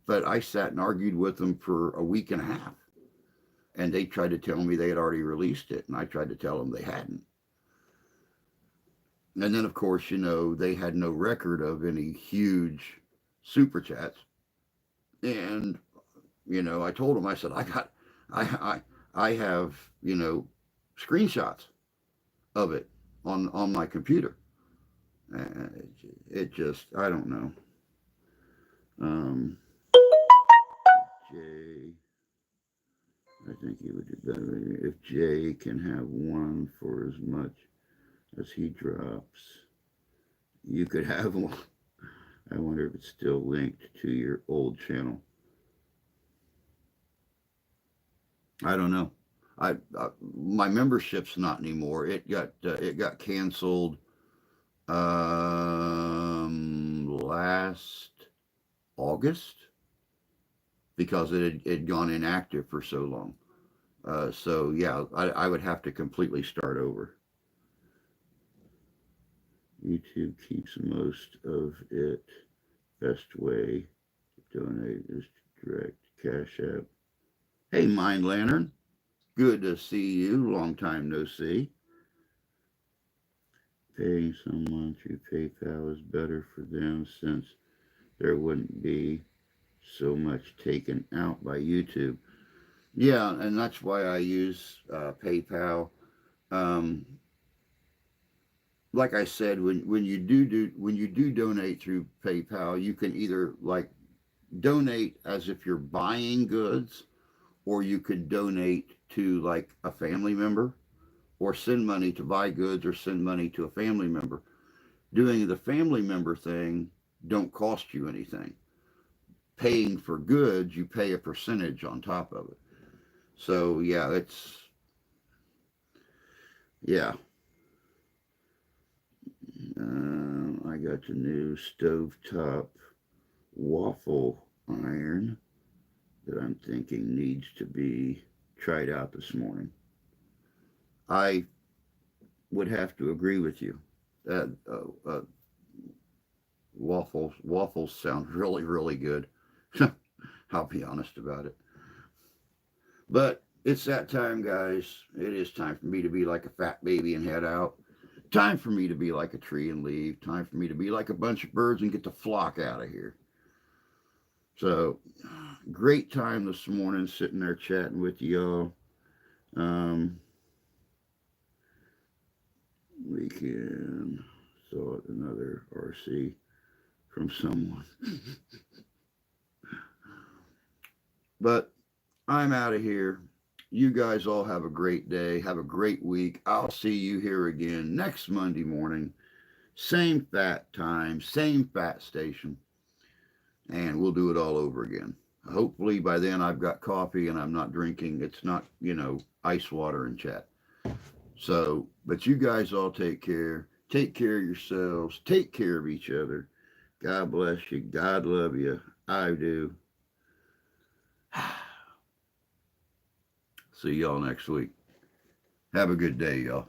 but I sat and argued with them for a week and a half, and they tried to tell me they had already released it, and I tried to tell them they hadn't. And then, of course, they had no record of any huge super chats. And I told them, I said, I I have screenshots of it on my computer. It just, I don't know. Um, J I think he would do better if Jay can have one for as much as he drops. You could have one. I wonder if it's still linked to your old channel. I don't know. My membership's not anymore. It got canceled last August because it had gone inactive for so long. So yeah, I would have to completely start over. YouTube keeps most of it. Best way to donate is direct cash app. Hey, Mind Lantern. Good to see you. Long time no see. Paying someone through PayPal is better for them since there wouldn't be so much taken out by YouTube. Yeah, and that's why I use PayPal. Um, like I said, when you do donate through PayPal, you can either like donate as if you're buying goods, or you could donate to like a family member, or send money to buy goods, or send money to a family member. Doing the family member thing don't cost you anything. Paying for goods, you pay a percentage on top of it. So yeah, yeah. I got the new stovetop waffle iron that I'm thinking needs to be tried out this morning. I would have to agree with you. That waffles sound really really good. I'll be honest about it. But it's that time, guys. It is time for me to be like a fat baby and head out. Time for me to be like a tree and leave. Time for me to be like a bunch of birds and get the flock out of here. So, great time this morning sitting there chatting with y'all. Um, we can thought another RC from someone. But I'm out of here. You guys all have a great day. Have a great week. I'll see you here again next Monday morning. Same fat time, same fat station. And we'll do it all over again. Hopefully by then I've got coffee and I'm not drinking. It's not, ice water and chat. So, but you guys all take care. Take care of yourselves. Take care of each other. God bless you. God love you. I do. See y'all next week. Have a good day, y'all.